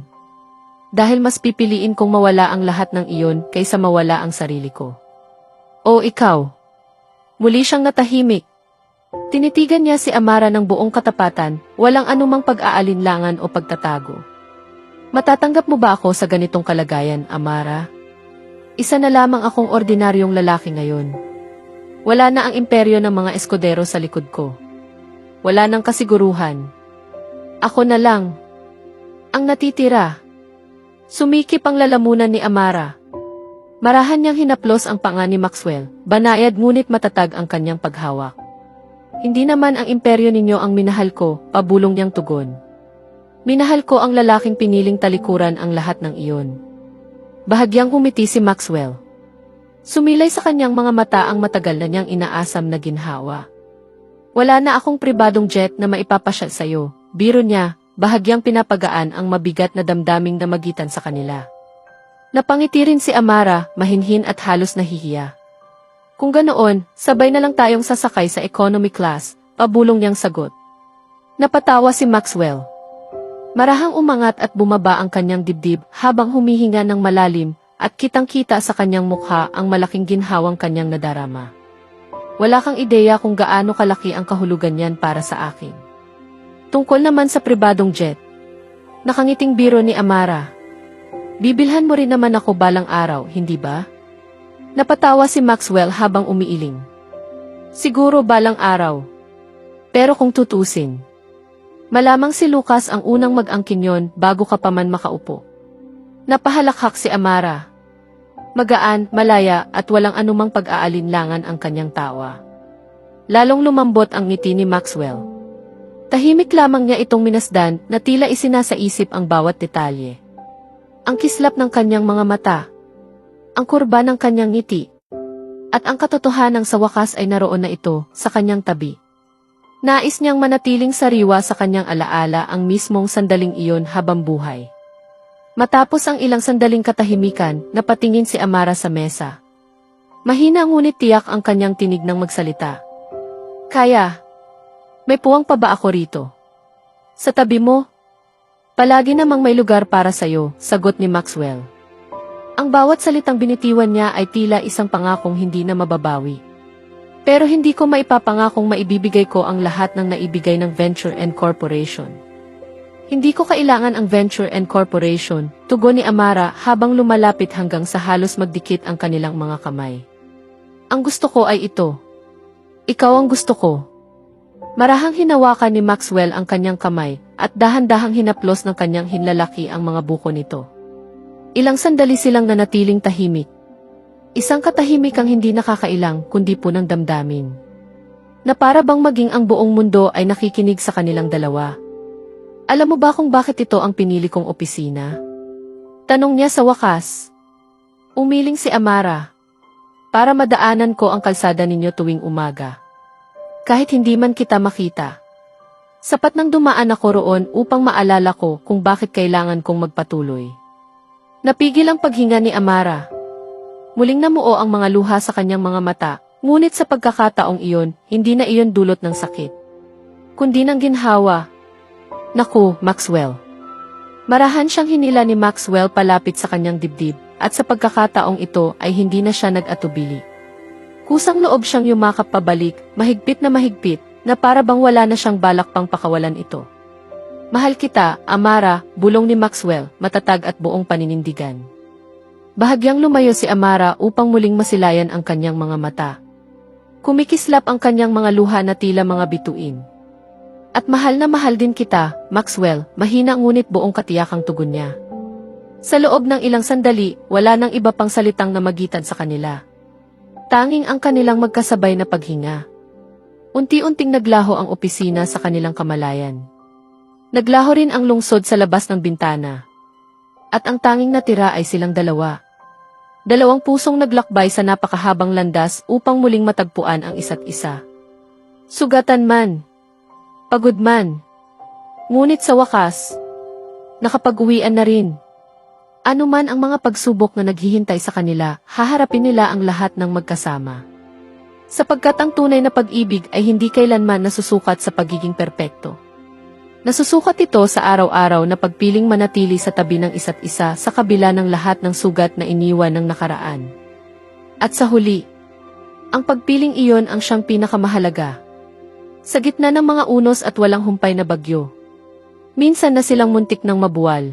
Dahil mas pipiliin kong mawala ang lahat ng iyon kaysa mawala ang sarili ko. O ikaw. Muli siyang natahimik. Tinitigan niya si Amara ng buong katapatan, walang anumang pag-aalinlangan o pagtatago. Matatanggap mo ba ako sa ganitong kalagayan, Amara? Isa na lamang akong ordinaryong lalaki ngayon. Wala na ang imperyo ng mga eskodero sa likod ko. Wala nang kasiguruhan. Ako na lang. Ang natitira. Sumikip ang lalamunan ni Amara. Marahan niyang hinaplos ang panga ni Maxwell, banayad ngunit matatag ang kanyang paghawak. Hindi naman ang imperyo ninyo ang minahal ko, pabulong niyang tugon. Minahal ko ang lalaking piniling talikuran ang lahat ng iyon. Bahagyang humiti si Maxwell. Sumilay sa kanyang mga mata ang matagal na niyang inaasam na ginhawa. Wala na akong pribadong jet na maipapasyal sa'yo, biro niya. Bahagyang pinapagaan ang mabigat na damdaming namagitan sa kanila. Napangiti rin si Amara, mahinhin at halos nahihiya. Kung ganoon, sabay na lang tayong sasakay sa economy class, pabulong niyang sagot. Napatawa si Maxwell. Marahang umangat at bumaba ang kanyang dibdib habang humihinga ng malalim at kitang-kita sa kanyang mukha ang malaking ginhawang kanyang nadarama. Wala kang ideya kung gaano kalaki ang kahulugan niyan para sa akin. Tungkol naman sa pribadong jet. Nakangiting biro ni Amara. Bibilhan mo rin naman ako balang araw, hindi ba? Napatawa si Maxwell habang umiiling. Siguro balang araw. Pero kung tutusin, malamang si Lucas ang unang mag-angkin yon bago ka pa man makaupo. Napahalakhak si Amara. Magaan, malaya, at walang anumang pag-aalinlangan ang kanyang tawa. Lalong lumambot ang ngiti ni Maxwell. Tahimik lamang niya itong minasdan na tila isinasaisip ang bawat detalye. Ang kislap ng kanyang mga mata, ang kurba ng kanyang ngiti, at ang katotohanang sa wakas ay naroon na ito sa kanyang tabi. Nais niyang manatiling sariwa sa kanyang alaala ang mismong sandaling iyon habang buhay. Matapos ang ilang sandaling katahimikan, napatingin si Amara sa mesa. Mahina ngunit tiyak ang kanyang tinig nang magsalita. Kaya, may puwang pa ba ako rito? Sa tabi mo? Palagi namang may lugar para sa'yo, sagot ni Maxwell. Ang bawat salitang binitiwan niya ay tila isang pangakong hindi na mababawi. Pero hindi ko maipapangakong maibibigay ko ang lahat ng naibigay ng Venture and Corporation. Hindi ko kailangan ang Venture and Corporation, tugon ni Amara habang lumalapit hanggang sa halos magdikit ang kanilang mga kamay. Ang gusto ko ay ito. Ikaw ang gusto ko. Marahang hinawakan ni Maxwell ang kanyang kamay at dahan-dahang hinaplos ng kanyang hinlalaki ang mga buko nito. Ilang sandali silang nanatiling tahimik. Isang katahimikang hindi nakakailang kundi punang damdamin. Na para bang maging ang buong mundo ay nakikinig sa kanilang dalawa. Alam mo ba kung bakit ito ang pinili kong opisina? Tanong niya sa wakas. Umiling si Amara. Para madaanan ko ang kalsada ninyo tuwing umaga. Kahit hindi man kita makita. Sapat nang dumaan ako roon upang maalala ko kung bakit kailangan kong magpatuloy. Napigil ang paghinga ni Amara. Muling namuo ang mga luha sa kanyang mga mata, ngunit sa pagkakataong iyon, hindi na iyon dulot ng sakit. Kundi ng ginhawa. Naku, Maxwell. Marahan siyang hinila ni Maxwell palapit sa kanyang dibdib, at sa pagkakataong ito ay hindi na siya nag-atubili. Kusang loob siyang yumakap pabalik, mahigpit na para bang wala na siyang balak pang pakawalan ito. Mahal kita, Amara, bulong ni Maxwell, matatag at buong paninindigan. Bahagyang lumayo si Amara upang muling masilayan ang kanyang mga mata. Kumikislap ang kanyang mga luha na tila mga bituin. At mahal na mahal din kita, Maxwell, mahina ngunit buong katiyakang tugon niya. Sa loob ng ilang sandali, wala nang iba pang salitang namagitan sa kanila. Tanging ang kanilang magkasabay na paghinga. Unti-unting naglaho ang opisina sa kanilang kamalayan. Naglaho rin ang lungsod sa labas ng bintana. At ang tanging natira ay silang dalawa. Dalawang pusong naglakbay sa napakahabang landas upang muling matagpuan ang isa't isa. Sugatan man. Pagod man. Ngunit sa wakas, nakapag-uwian na rin. Ano man ang mga pagsubok na naghihintay sa kanila, haharapin nila ang lahat ng magkasama. Sapagkat ang tunay na pag-ibig ay hindi kailanman nasusukat sa pagiging perpekto. Nasusukat ito sa araw-araw na pagpiling manatili sa tabi ng isa't isa sa kabila ng lahat ng sugat na iniwan ng nakaraan. At sa huli, ang pagpiling iyon ang siyang pinakamahalaga. Sa gitna ng mga unos at walang humpay na bagyo, minsan na silang muntik ng mabuwal.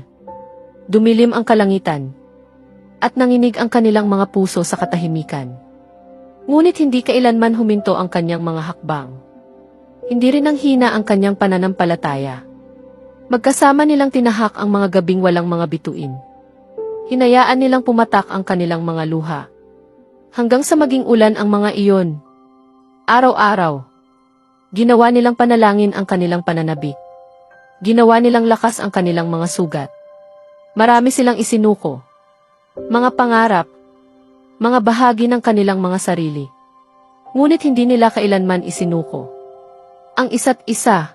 Dumilim ang kalangitan, at nanginig ang kanilang mga puso sa katahimikan. Ngunit hindi kailanman huminto ang kanyang mga hakbang. Hindi rin ang hina ang kanyang pananampalataya. Magkasama nilang tinahak ang mga gabing walang mga bituin. Hinayaan nilang pumatak ang kanilang mga luha. Hanggang sa maging ulan ang mga iyon. Araw-araw. Ginawa nilang panalangin ang kanilang pananabik. Ginawa nilang lakas ang kanilang mga sugat. Marami silang isinuko. Mga pangarap. Mga bahagi ng kanilang mga sarili. Ngunit hindi nila kailanman isinuko ang isa't isa.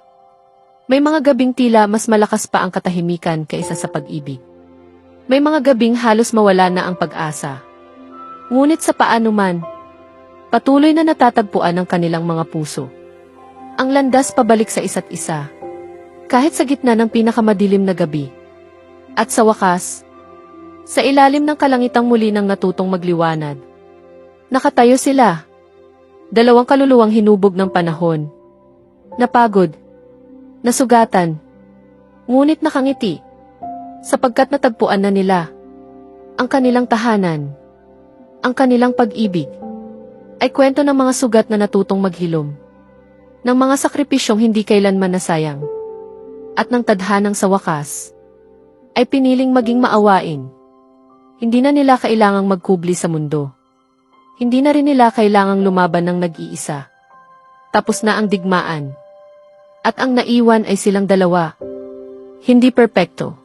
May mga gabing tila mas malakas pa ang katahimikan kaysa sa pag-ibig. May mga gabing halos mawala na ang pag-asa. Ngunit sa paano man, patuloy na natatagpuan ang kanilang mga puso. Ang landas pabalik sa isa't isa. Kahit sa gitna ng pinakamadilim na gabi. At sa wakas, sa ilalim ng kalangitang muli nang natutong magliwanag, nakatayo sila. Dalawang kaluluwang hinubog ng panahon. Napagod, nasugatan, ngunit nakangiti, sapagkat natagpuan na nila ang kanilang tahanan, ang kanilang pag-ibig, ay kwento ng mga sugat na natutong maghilom, ng mga sakripisyong hindi kailanman nasayang, at ng tadhanang sa wakas, ay piniling maging maawain. Hindi na nila kailangang magkubli sa mundo. Hindi na rin nila kailangang lumaban ng nag-iisa. Tapos na ang digmaan. At ang naiwan ay silang dalawa. Hindi perpekto.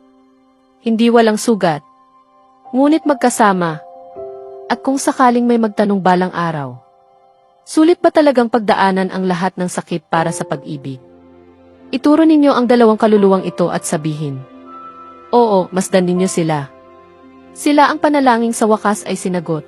Hindi walang sugat. Ngunit magkasama. At kung sakaling may magtanong balang araw, sulit ba talagang pagdaanan ang lahat ng sakit para sa pag-ibig? Ituro ninyo ang dalawang kaluluwang ito at sabihin, oo, masdan ninyo sila. Sila ang panalangin sa wakas ay sinagot.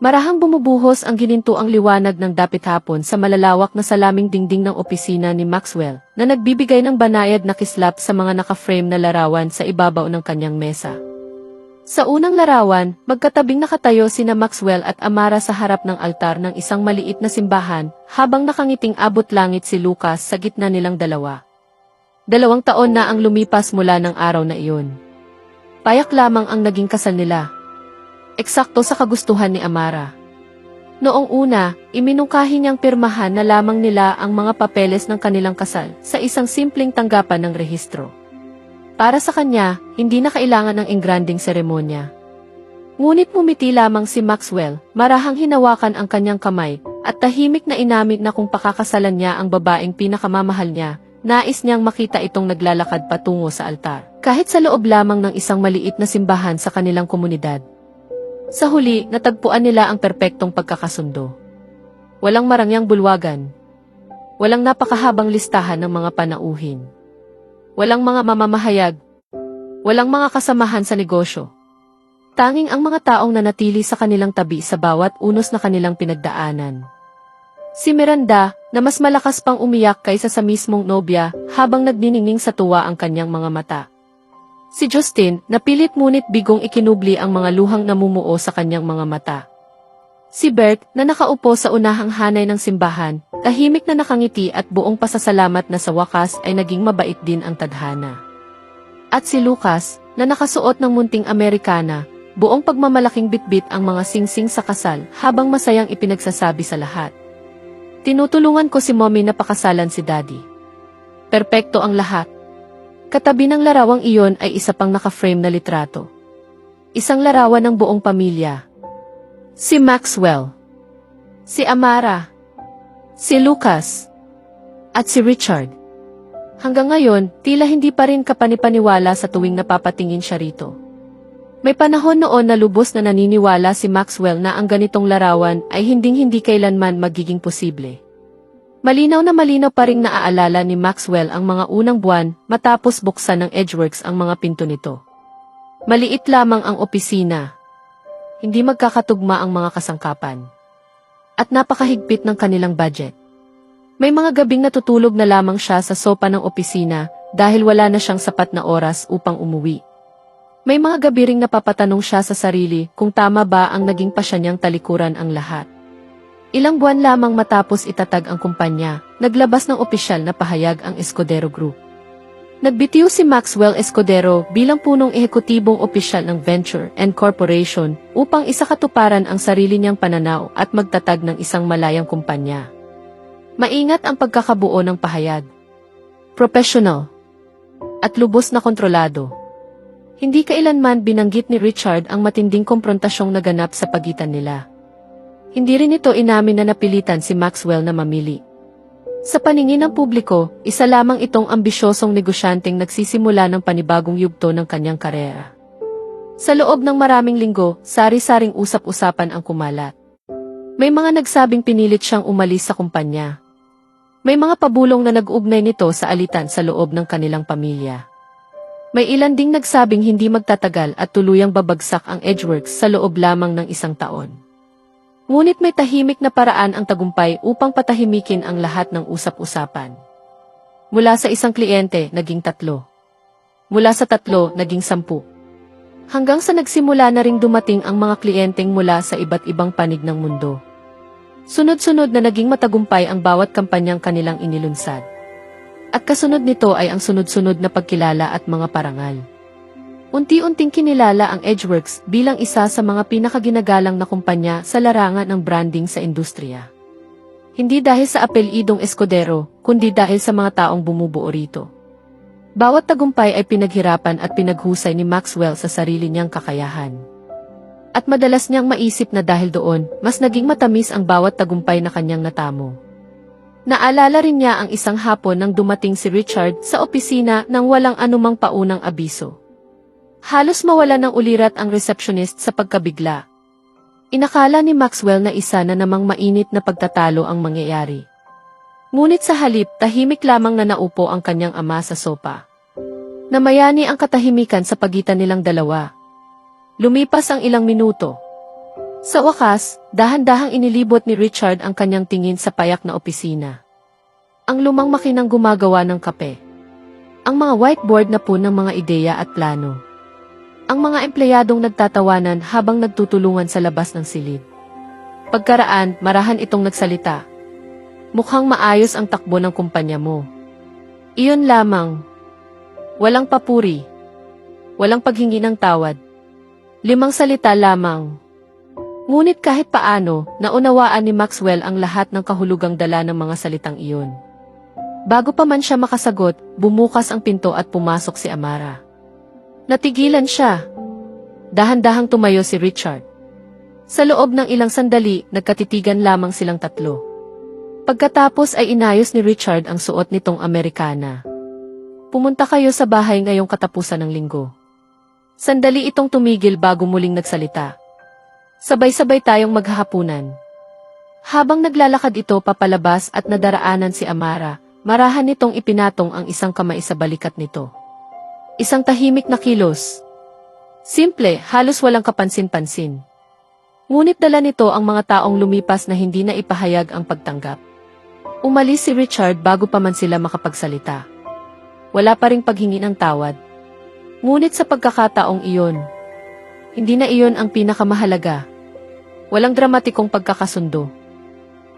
Marahang bumubuhos ang ginintuang liwanag ng dapit hapon sa malalawak na salaming dingding ng opisina ni Maxwell na nagbibigay ng banayad na kislap sa mga naka-frame na larawan sa ibabaw ng kanyang mesa. Sa unang larawan, magkatabing nakatayo sina Maxwell at Amara sa harap ng altar ng isang maliit na simbahan habang nakangiting abot langit si Lucas sa gitna nilang dalawa. 2 taon na ang lumipas mula ng araw na iyon. Payak lamang ang naging kasal nila. Eksakto sa kagustuhan ni Amara. Noong una, iminungkahi niyang pirmahan na lamang nila ang mga papeles ng kanilang kasal sa isang simpleng tanggapan ng rehistro. Para sa kanya, hindi na kailangan ng engranding seremonya. Ngunit mumiti lamang si Maxwell, marahang hinawakan ang kanyang kamay, at tahimik na inamin na kung pakakasalan niya ang babaeng pinakamamahal niya, nais niyang makita itong naglalakad patungo sa altar, kahit sa loob lamang ng isang maliit na simbahan sa kanilang komunidad. Sa huli, natagpuan nila ang perpektong pagkakasundo. Walang marangyang bulwagan. Walang napakahabang listahan ng mga panauhin. Walang mga mamamahayag. Walang mga kasamahan sa negosyo. Tanging ang mga taong nanatili sa kanilang tabi sa bawat unos na kanilang pinagdaanan. Si Miranda, na mas malakas pang umiyak kaysa sa mismong nobya habang nagniningning sa tuwa ang kanyang mga mata. Si Justin, napilit ngunit bigong ikinubli ang mga luhang namumuo sa kanyang mga mata. Si Bert, na nakaupo sa unahang hanay ng simbahan, tahimik na nakangiti at buong pasasalamat na sa wakas ay naging mabait din ang tadhana. At si Lucas, na nakasuot ng munting Amerikana, buong pagmamalaking bitbit ang mga singsing sa kasal habang masayang ipinagsasabi sa lahat. Tinutulungan ko si Mommy na pakasalan si Daddy. Perpekto ang lahat. Katabi ng larawang iyon ay isa pang naka-frame na litrato. Isang larawan ng buong pamilya. Si Maxwell, si Amara, si Lucas, at si Richard. Hanggang ngayon, tila hindi pa rin kapanipaniwala sa tuwing napapatingin siya rito. May panahon noon na lubos na naniniwala si Maxwell na ang ganitong larawan ay hinding-hindi kailanman magiging posible. Malinaw na malinaw pa ring naaalala ni Maxwell ang mga unang buwan matapos buksan ng Edgeworks ang mga pinto nito. Maliit lamang ang opisina. Hindi magkakatugma ang mga kasangkapan. At napakahigpit ng kanilang budget. May mga gabing natutulog na lamang siya sa sopa ng opisina dahil wala na siyang sapat na oras upang umuwi. May mga gabi ring napapatanong siya sa sarili kung tama ba ang naging pasya niyang talikuran ang lahat. Ilang buwan lamang matapos itatag ang kumpanya, naglabas ng opisyal na pahayag ang Escudero Group. Nagbitiw si Maxwell Escudero bilang punong ehekutibong opisyal ng Venture and Corporation upang isakatuparan ang sarili niyang pananaw at magtatag ng isang malayang kumpanya. Maingat ang pagkakabuo ng pahayag. Professional. At lubos na kontrolado. Hindi kailanman binanggit ni Richard ang matinding komprontasyong naganap sa pagitan nila. Hindi rin ito inamin na napilitan si Maxwell na mamili. Sa paningin ng publiko, isa lamang itong ambisyosong negosyanteng nagsisimula ng panibagong yugto ng kanyang karera. Sa loob ng maraming linggo, sari-saring usap-usapan ang kumalat. May mga nagsabing pinilit siyang umalis sa kumpanya. May mga pabulong na nag-ugnay nito sa alitan sa loob ng kanilang pamilya. May ilan ding nagsabing hindi magtatagal at tuluyang babagsak ang Edgeworks sa loob lamang ng 1 taon. Ngunit may tahimik na paraan ang tagumpay upang patahimikin ang lahat ng usap-usapan. Mula sa 1 kliyente, naging 3. Mula sa 3, naging 10. Hanggang sa nagsimula na ring dumating ang mga kliyenteng mula sa iba't ibang panig ng mundo. Sunod-sunod na naging matagumpay ang bawat kampanyang kanilang inilunsad. At kasunod nito ay ang sunod-sunod na pagkilala at mga parangal. Unti-unting kinilala ang Edgeworks bilang isa sa mga pinakaginagalang na kumpanya sa larangan ng branding sa industriya. Hindi dahil sa apelyidong Escudero, kundi dahil sa mga taong bumubuo rito. Bawat tagumpay ay pinaghirapan at pinaghusay ni Maxwell sa sarili niyang kakayahan. At madalas niyang maisip na dahil doon, mas naging matamis ang bawat tagumpay na kanyang natamo. Naalala rin niya ang isang hapon nang dumating si Richard sa opisina nang walang anumang paunang abiso. Halos mawala ng ulirat ang receptionist sa pagkabigla. Inakala ni Maxwell na isa na namang mainit na pagtatalo ang mangyayari. Ngunit sa halip, tahimik lamang na naupo ang kanyang ama sa sopa. Namayani ang katahimikan sa pagitan nilang dalawa. Lumipas ang ilang minuto. Sa wakas, dahan-dahang inilibot ni Richard ang kanyang tingin sa payak na opisina. Ang lumang makinang gumagawa ng kape. Ang mga whiteboard na puno ng mga ideya at plano. Ang mga empleyadong nagtatawanan habang nagtutulungan sa labas ng silid. Pagkaraan, marahan itong nagsalita. Mukhang maayos ang takbo ng kumpanya mo. Iyon lamang. Walang papuri. Walang paghingi ng tawad. 5 salita lamang. Ngunit kahit paano, naunawaan ni Maxwell ang lahat ng kahulugang dala ng mga salitang iyon. Bago pa man siya makasagot, bumukas ang pinto at pumasok si Amara. Natigilan siya. Dahan-dahang tumayo si Richard. Sa loob ng ilang sandali, nagkatitigan lamang silang tatlo. Pagkatapos ay inayos ni Richard ang suot nitong Amerikana. Pumunta kayo sa bahay ngayong katapusan ng linggo. Sandali itong tumigil bago muling nagsalita. Sabay-sabay tayong maghahapunan. Habang naglalakad ito papalabas at nadaraanan si Amara, marahan nitong ipinatong ang isang kamay sa balikat nito. Isang tahimik na kilos. Simple, halos walang kapansin-pansin. Ngunit dala nito ang mga taong lumipas na hindi na ipahayag ang pagtanggap. Umalis si Richard bago pa man sila makapagsalita. Wala pa ring paghingi ng tawad. Ngunit sa pagkakataong iyon, hindi na iyon ang pinakamahalaga. Walang dramatikong pagkakasundo.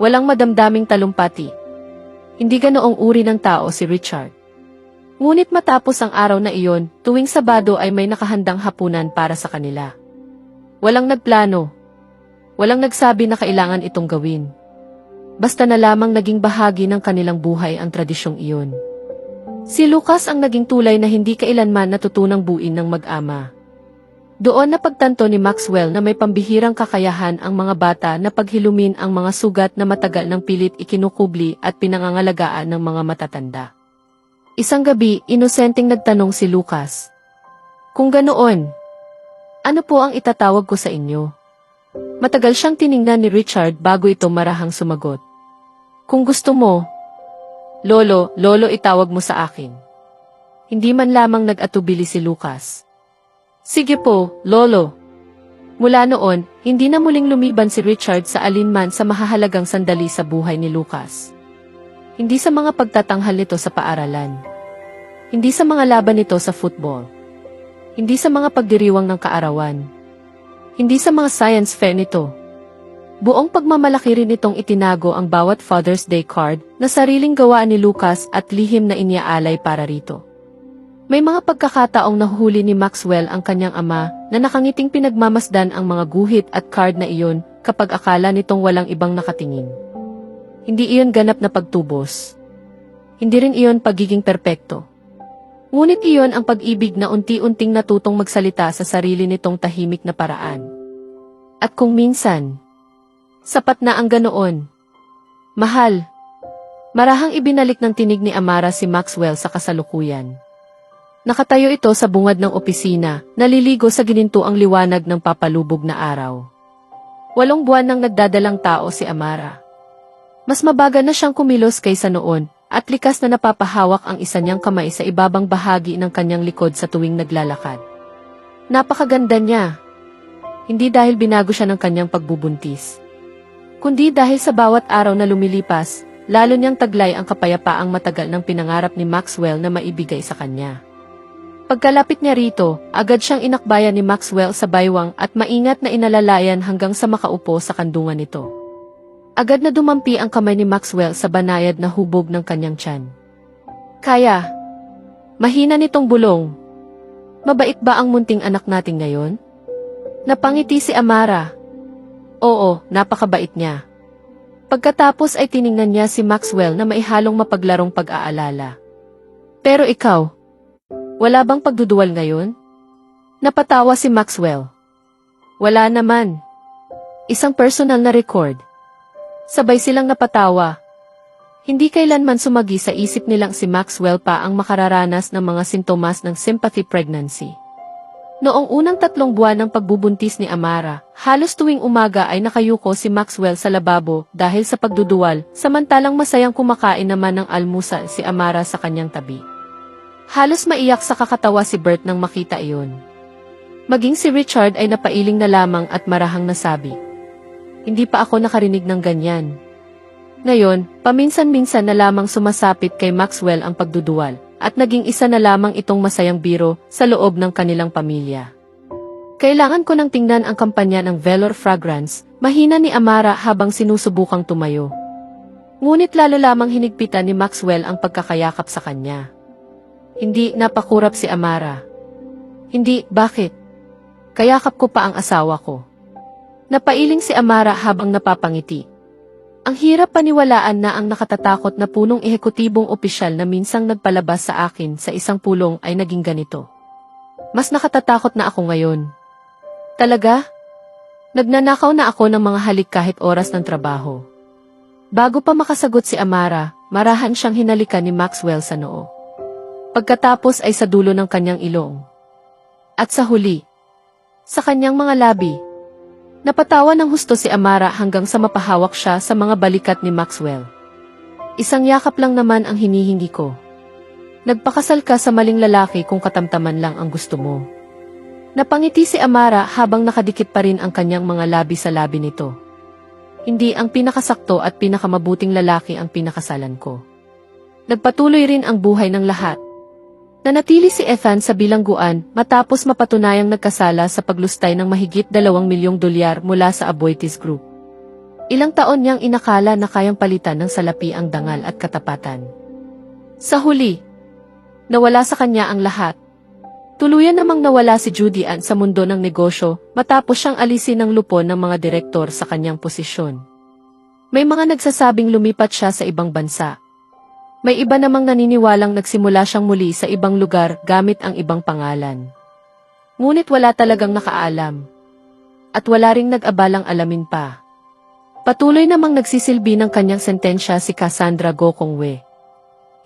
Walang madamdaming talumpati. Hindi ganoong uri ng tao si Richard. Ngunit matapos ang araw na iyon, tuwing Sabado ay may nakahandang hapunan para sa kanila. Walang nagplano. Walang nagsabi na kailangan itong gawin. Basta na lamang naging bahagi ng kanilang buhay ang tradisyong iyon. Si Lucas ang naging tulay na hindi kailanman natutunang buuin ng mag-ama. Doon napagtanto ni Maxwell na may pambihirang kakayahan ang mga bata na paghilumin ang mga sugat na matagal ng pilit ikinukubli at pinangangalagaan ng mga matatanda. Isang gabi, inosenteng nagtanong si Lucas. Kung ganoon, ano po ang itatawag ko sa inyo? Matagal siyang tiningnan ni Richard bago ito marahang sumagot. Kung gusto mo, Lolo itawag mo sa akin. Hindi man lamang nag-atubili si Lucas. Sige po, Lolo. Mula noon, hindi na muling lumiban si Richard sa alinman sa mahahalagang sandali sa buhay ni Lucas. Hindi sa mga pagtatanghal nito sa paaralan. Hindi sa mga laban nito sa football. Hindi sa mga pagdiriwang ng kaarawan. Hindi sa mga science fair nito. Buong pagmamalaki rin itong itinago ang bawat Father's Day card na sariling gawaan ni Lucas at lihim na iniaalay para rito. May mga pagkakataong nahuhuli ni Maxwell ang kanyang ama na nakangiting pinagmamasdan ang mga guhit at card na iyon kapag akala nitong walang ibang nakatingin. Hindi iyon ganap na pagtubos. Hindi rin iyon pagiging perpekto. Ngunit iyon ang pag-ibig na unti-unting natutong magsalita sa sarili nitong tahimik na paraan. At kung minsan, sapat na ang ganoon. Mahal. Marahang ibinalik ng tinig ni Amara si Maxwell sa kasalukuyan. Nakatayo ito sa bungad ng opisina, naliligo sa ginintuang liwanag ng papalubog na araw. 8 buwan nang nagdadalang tao si Amara. Mas mabagal na siyang kumilos kaysa noon, at likas na napapahawak ang isa niyang kamay sa ibabang bahagi ng kanyang likod sa tuwing naglalakad. Napakaganda niya. Hindi dahil binago siya ng kanyang pagbubuntis, kundi dahil sa bawat araw na lumilipas, lalo niyang taglay ang kapayapaang matagal ng pinangarap ni Maxwell na maibigay sa kanya. Pagkalapit niya rito, agad siyang inakbayan ni Maxwell sa baywang at maingat na inalalayan hanggang sa makaupo sa kandungan nito. Agad na dumampi ang kamay ni Maxwell sa banayad na hubog ng kanyang tiyan. Kaya, mahina nitong bulong. Mabait ba ang munting anak natin ngayon? Napangiti si Amara. Oo, napakabait niya. Pagkatapos ay tiningnan niya si Maxwell na maihalong mapaglarong pag-aalala. Pero ikaw, Wala bang pagduduwal ngayon? Napatawa si Maxwell. Wala naman. Isang personal na record. Sabay silang napatawa. Hindi kailanman sumagi sa isip nilang si Maxwell pa ang makararanas ng mga sintomas ng sympathy pregnancy. Noong unang 3 buwan ng pagbubuntis ni Amara, halos tuwing umaga ay nakayuko si Maxwell sa lababo dahil sa pagduduwal, samantalang masayang kumakain naman ng almusal si Amara sa kanyang tabi. Halos maiyak sa kakatawa si Bert nang makita iyon. Maging si Richard ay napailing na lamang at marahang nasabi, "Hindi pa ako nakarinig ng ganyan." Ngayon, paminsan-minsan na lamang sumasapit kay Maxwell ang pagduduwal, at naging isa na lamang itong masayang biro sa loob ng kanilang pamilya. Kailangan ko nang tingnan ang kampanya ng Velor Fragrance, mahina ni Amara habang sinusubukang tumayo. Ngunit lalo lamang hinigpitan ni Maxwell ang pagkakayakap sa kanya. Hindi, napakurap si Amara. Hindi, bakit? Kayakap ko pa ang asawa ko. Napailing si Amara habang napapangiti. Ang hirap paniwalaan na ang nakatatakot na punong ehekutibong opisyal na minsang nagpalabas sa akin sa isang pulong ay naging ganito. Mas nakatatakot na ako ngayon. Talaga? Nagnanakaw na ako ng mga halik kahit oras ng trabaho. Bago pa makasagot si Amara, marahan siyang hinalikan ni Maxwell sa noo. Pagkatapos ay sa dulo ng kanyang ilong. At sa huli, sa kanyang mga labi. Napatawa ng husto si Amara hanggang sa mapahawak siya sa mga balikat ni Maxwell. Isang yakap lang naman ang hinihingi ko. Nagpakasal ka sa maling lalaki kung katamtaman lang ang gusto mo. Napangiti si Amara habang nakadikit pa rin ang kanyang mga labi sa labi nito. Hindi ang pinakasakto at pinakamabuting lalaki ang pinakasalan ko. Nagpatuloy rin ang buhay ng lahat. Nanatili si Ethan sa bilangguan matapos mapatunayang nagkasala sa paglustay ng mahigit $2 milyong mula sa Aboitiz Group. Ilang taon niyang inakala na kayang palitan ng salapi ang dangal at katapatan. Sa huli, nawala sa kanya ang lahat. Tuluyan namang nawala si Judy Ann sa mundo ng negosyo matapos siyang alisin ng lupon ng mga direktor sa kanyang posisyon. May mga nagsasabing lumipat siya sa ibang bansa. May iba namang naniniwalang nagsimula siyang muli sa ibang lugar gamit ang ibang pangalan. Ngunit wala talagang nakaalam. At wala ring nag-abalang alamin pa. Patuloy namang nagsisilbi ng kanyang sentensya si Cassandra Go Kongwe.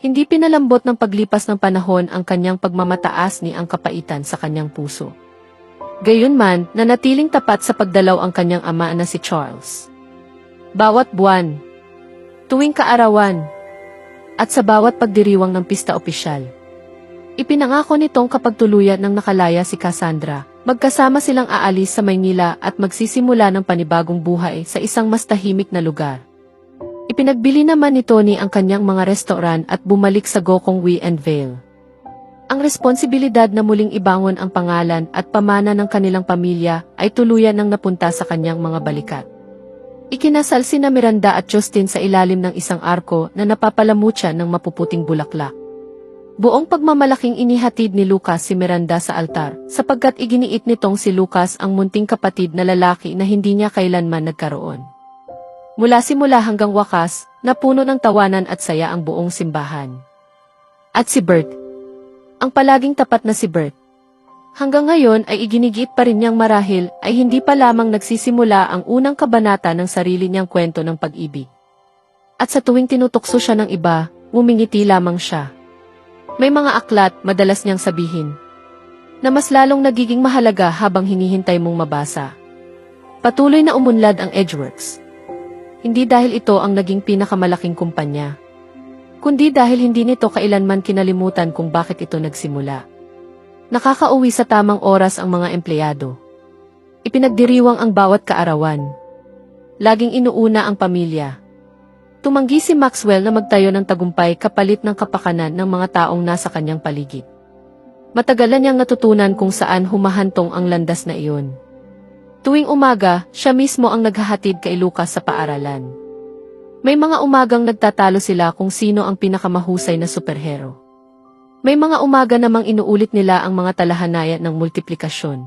Hindi pinalambot ng paglipas ng panahon ang kanyang pagmamataas ni ang kapaitan sa kanyang puso. Gayunman, nanatiling tapat sa pagdalaw ang kanyang ama na si Charles. Bawat buwan, tuwing kaarawan, at sa bawat pagdiriwang ng pista opisyal. Ipinangako nitong kapag tuluyan ng nakalaya si Cassandra, magkasama silang aalis sa Maynila at magsisimula ng panibagong buhay sa isang mas tahimik na lugar. Ipinagbili naman ni Tony ang kanyang mga restoran at bumalik sa Gokongwei and Vale. Ang responsibilidad na muling ibangon ang pangalan at pamana ng kanilang pamilya ay tuluyan ng napunta sa kanyang mga balikat. Ikinasal sina Miranda at Justin sa ilalim ng isang arko na napapalamutya ng mapuputing bulaklak. Buong pagmamalaking inihatid ni Lucas si Miranda sa altar, sapagkat iginiit nitong si Lucas ang munting kapatid na lalaki na hindi niya kailanman nagkaroon. Mula simula hanggang wakas, napuno ng tawanan at saya ang buong simbahan. At si Bert. Ang palaging tapat na si Bert. Hanggang ngayon ay iginigit pa rin niyang marahil ay hindi pa lamang nagsisimula ang unang kabanata ng sarili niyang kwento ng pag-ibig. At sa tuwing tinutukso siya ng iba, ngumingiti lamang siya. May mga aklat, madalas niyang sabihin, na mas lalong nagiging mahalaga habang hinihintay mong mabasa. Patuloy na umunlad ang Edgeworks. Hindi dahil ito ang naging pinakamalaking kumpanya, kundi dahil hindi nito kailanman kinalimutan kung bakit ito nagsimula. Nakakauwi sa tamang oras ang mga empleyado. Ipinagdiriwang ang bawat kaarawan. Laging inuuna ang pamilya. Tumanggi si Maxwell na magtayo ng tagumpay kapalit ng kapakanan ng mga taong nasa kanyang paligid. Matagalan niyang natutunan kung saan humahantong ang landas na iyon. Tuwing umaga, siya mismo ang naghahatid kay Lucas sa paaralan. May mga umagang nagtatalo sila kung sino ang pinakamahusay na superhero. May mga umaga namang inuulit nila ang mga talahanaya ng multiplikasyon.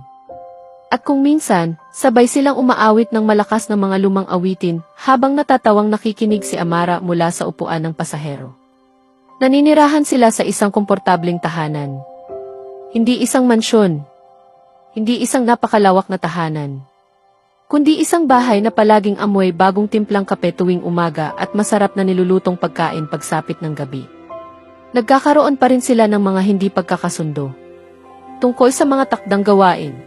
At kung minsan, sabay silang umaawit ng malakas na mga lumang awitin habang natatawang nakikinig si Amara mula sa upuan ng pasahero. Naninirahan sila sa isang komportableng tahanan. Hindi isang mansyon. Hindi isang napakalawak na tahanan. Kundi isang bahay na palaging amoy bagong timplang kape tuwing umaga at masarap na nilulutong pagkain pagsapit ng gabi. Nagkakaroon pa rin sila ng mga hindi pagkakasundo. Tungkol sa mga takdang gawain.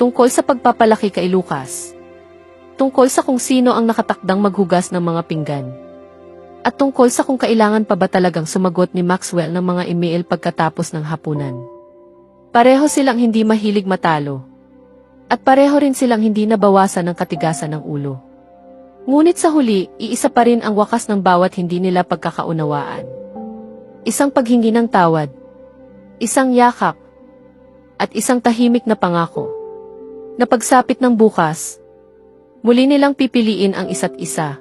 Tungkol sa pagpapalaki kay Lucas. Tungkol sa kung sino ang nakatakdang maghugas ng mga pinggan. At tungkol sa kung kailangan pa ba talagang sumagot ni Maxwell ng mga email pagkatapos ng hapunan. Pareho silang hindi mahilig matalo. At pareho rin silang hindi nabawasan ng katigasan ng ulo. Ngunit sa huli, iisa pa rin ang wakas ng bawat hindi nila pagkakaunawaan. Isang paghingi ng tawad. Isang yakap. At isang tahimik na pangako. Na pagsapit ng bukas, muli nilang pipiliin ang isa't isa.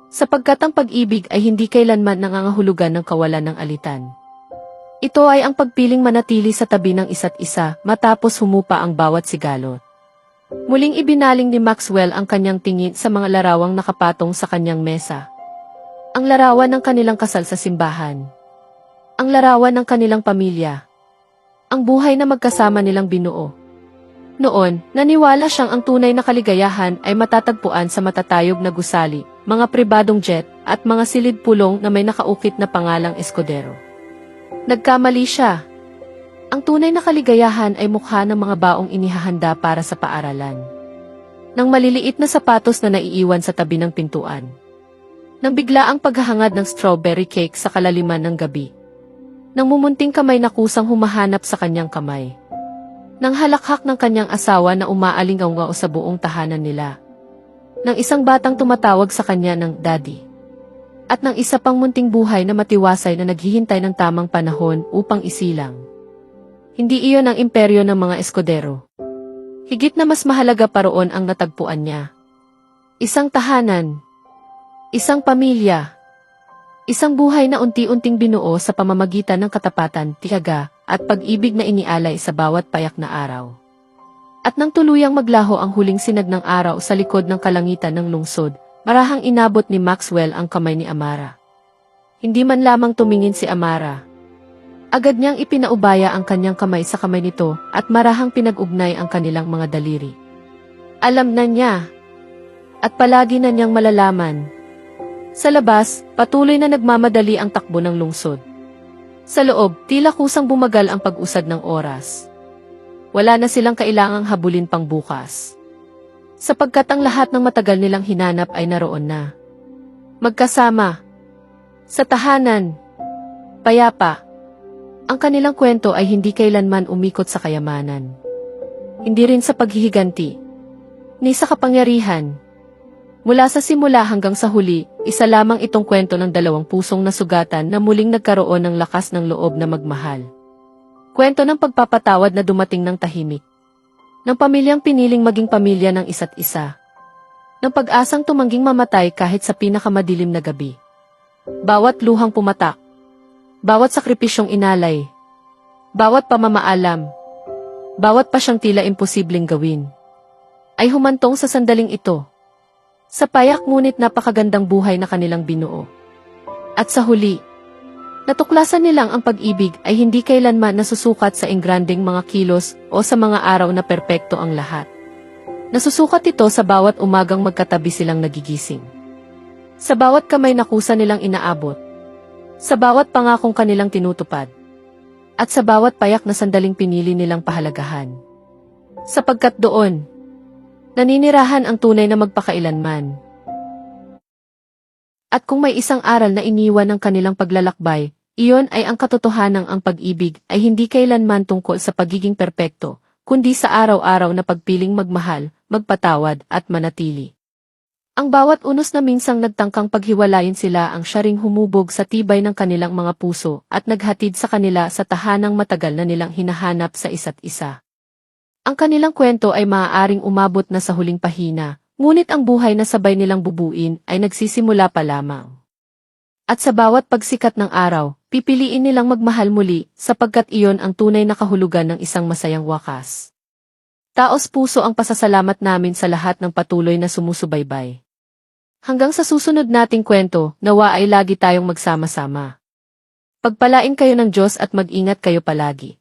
Sapagkat ang pag-ibig ay hindi kailanman nangangahulugan ng kawalan ng alitan. Ito ay ang pagpiling manatili sa tabi ng isa't isa matapos humupa ang bawat sigalot. Muling ibinaling ni Maxwell ang kanyang tingin sa mga larawang nakapatong sa kanyang mesa. Ang larawan ng kanilang kasal sa simbahan. Ang larawan ng kanilang pamilya. Ang buhay na magkasama nilang binuo. Noon, naniwala siyang ang tunay na kaligayahan ay matatagpuan sa matatayog na gusali, mga pribadong jet, at mga silid pulong na may nakaukit na pangalang Escudero. Nagkamali siya. Ang tunay na kaligayahan ay mukha ng mga baong inihahanda para sa paaralan. Nang maliliit na sapatos na naiiwan sa tabi ng pintuan. Nang bigla ang paghahangad ng strawberry cake sa kalaliman ng gabi. Nang mumunting kamay na kusang humahanap sa kanyang kamay. Nang halakhak ng kanyang asawa na umaalingaw sa buong tahanan nila. Nang isang batang tumatawag sa kanya ng daddy. At ng isa pang munting buhay na matiwasay na naghihintay ng tamang panahon upang isilang. Hindi iyon ang imperyo ng mga Escudero. Higit na mas mahalaga pa roon ang natagpuan niya. Isang tahanan. Isang pamilya. Isang buhay na unti-unting binuo sa pamamagitan ng katapatan, tiyaga, at pag-ibig na inialay sa bawat payak na araw. At nang tuluyang maglaho ang huling sinag ng araw sa likod ng kalangitan ng lungsod, marahang inabot ni Maxwell ang kamay ni Amara. Hindi man lamang tumingin si Amara. Agad niyang ipinaubaya ang kanyang kamay sa kamay nito at marahang pinag-ugnay ang kanilang mga daliri. Alam na niya. At palagi na niyang malalaman. Sa labas, patuloy na nagmamadali ang takbo ng lungsod. Sa loob, tila kusang bumagal ang pag-usad ng oras. Wala na silang kailangang habulin pang bukas. Sapagkat ang lahat ng matagal nilang hinanap ay naroon na. Magkasama. Sa tahanan. Payapa. Ang kanilang kwento ay hindi kailanman umikot sa kayamanan. Hindi rin sa paghihiganti. Ni sa kapangyarihan. Mula sa simula hanggang sa huli, isa lamang itong kwento ng dalawang pusong nasugatan na muling nagkaroon ng lakas ng loob na magmahal. Kwento ng pagpapatawad na dumating ng tahimik. Ng pamilyang piniling maging pamilya ng isa't isa. Ng pag-asang tumangging mamatay kahit sa pinakamadilim na gabi. Bawat luhang pumatak. Bawat sakripisyong inalay. Bawat pamamaalam. Bawat pa siyang tila imposibleng gawin. Ay humantong sa sandaling ito. Sa payak ngunit napakagandang buhay na kanilang binuo. At sa huli, natuklasan nilang ang pag-ibig ay hindi kailanman nasusukat sa engranding mga kilos o sa mga araw na perpekto ang lahat. Nasusukat ito sa bawat umagang magkatabi silang nagigising. Sa bawat kamay na kusa nilang inaabot. Sa bawat pangakong kanilang tinutupad. At sa bawat payak na sandaling pinili nilang pahalagahan. Sapagkat doon, naninirahan ang tunay na magpakailanman. At kung may isang aral na iniwan ng kanilang paglalakbay, iyon ay ang katotohanang ang pag-ibig ay hindi kailanman tungkol sa pagiging perpekto, kundi sa araw-araw na pagpiling magmahal, magpatawad at manatili. Ang bawat unos na minsang nagtangkang paghiwalayin sila ang siya ring humubog sa tibay ng kanilang mga puso at naghatid sa kanila sa tahanang matagal na nilang hinahanap sa isa't isa. Ang kanilang kwento ay maaaring umabot na sa huling pahina, ngunit ang buhay na sabay nilang bubuin ay nagsisimula pa lamang. At sa bawat pagsikat ng araw, pipiliin nilang magmahal muli sapagkat iyon ang tunay na kahulugan ng isang masayang wakas. Taos puso ang pasasalamat namin sa lahat ng patuloy na sumusubaybay. Hanggang sa susunod nating kwento, nawa ay lagi tayong magsama-sama. Pagpalain kayo ng Diyos at mag-ingat kayo palagi.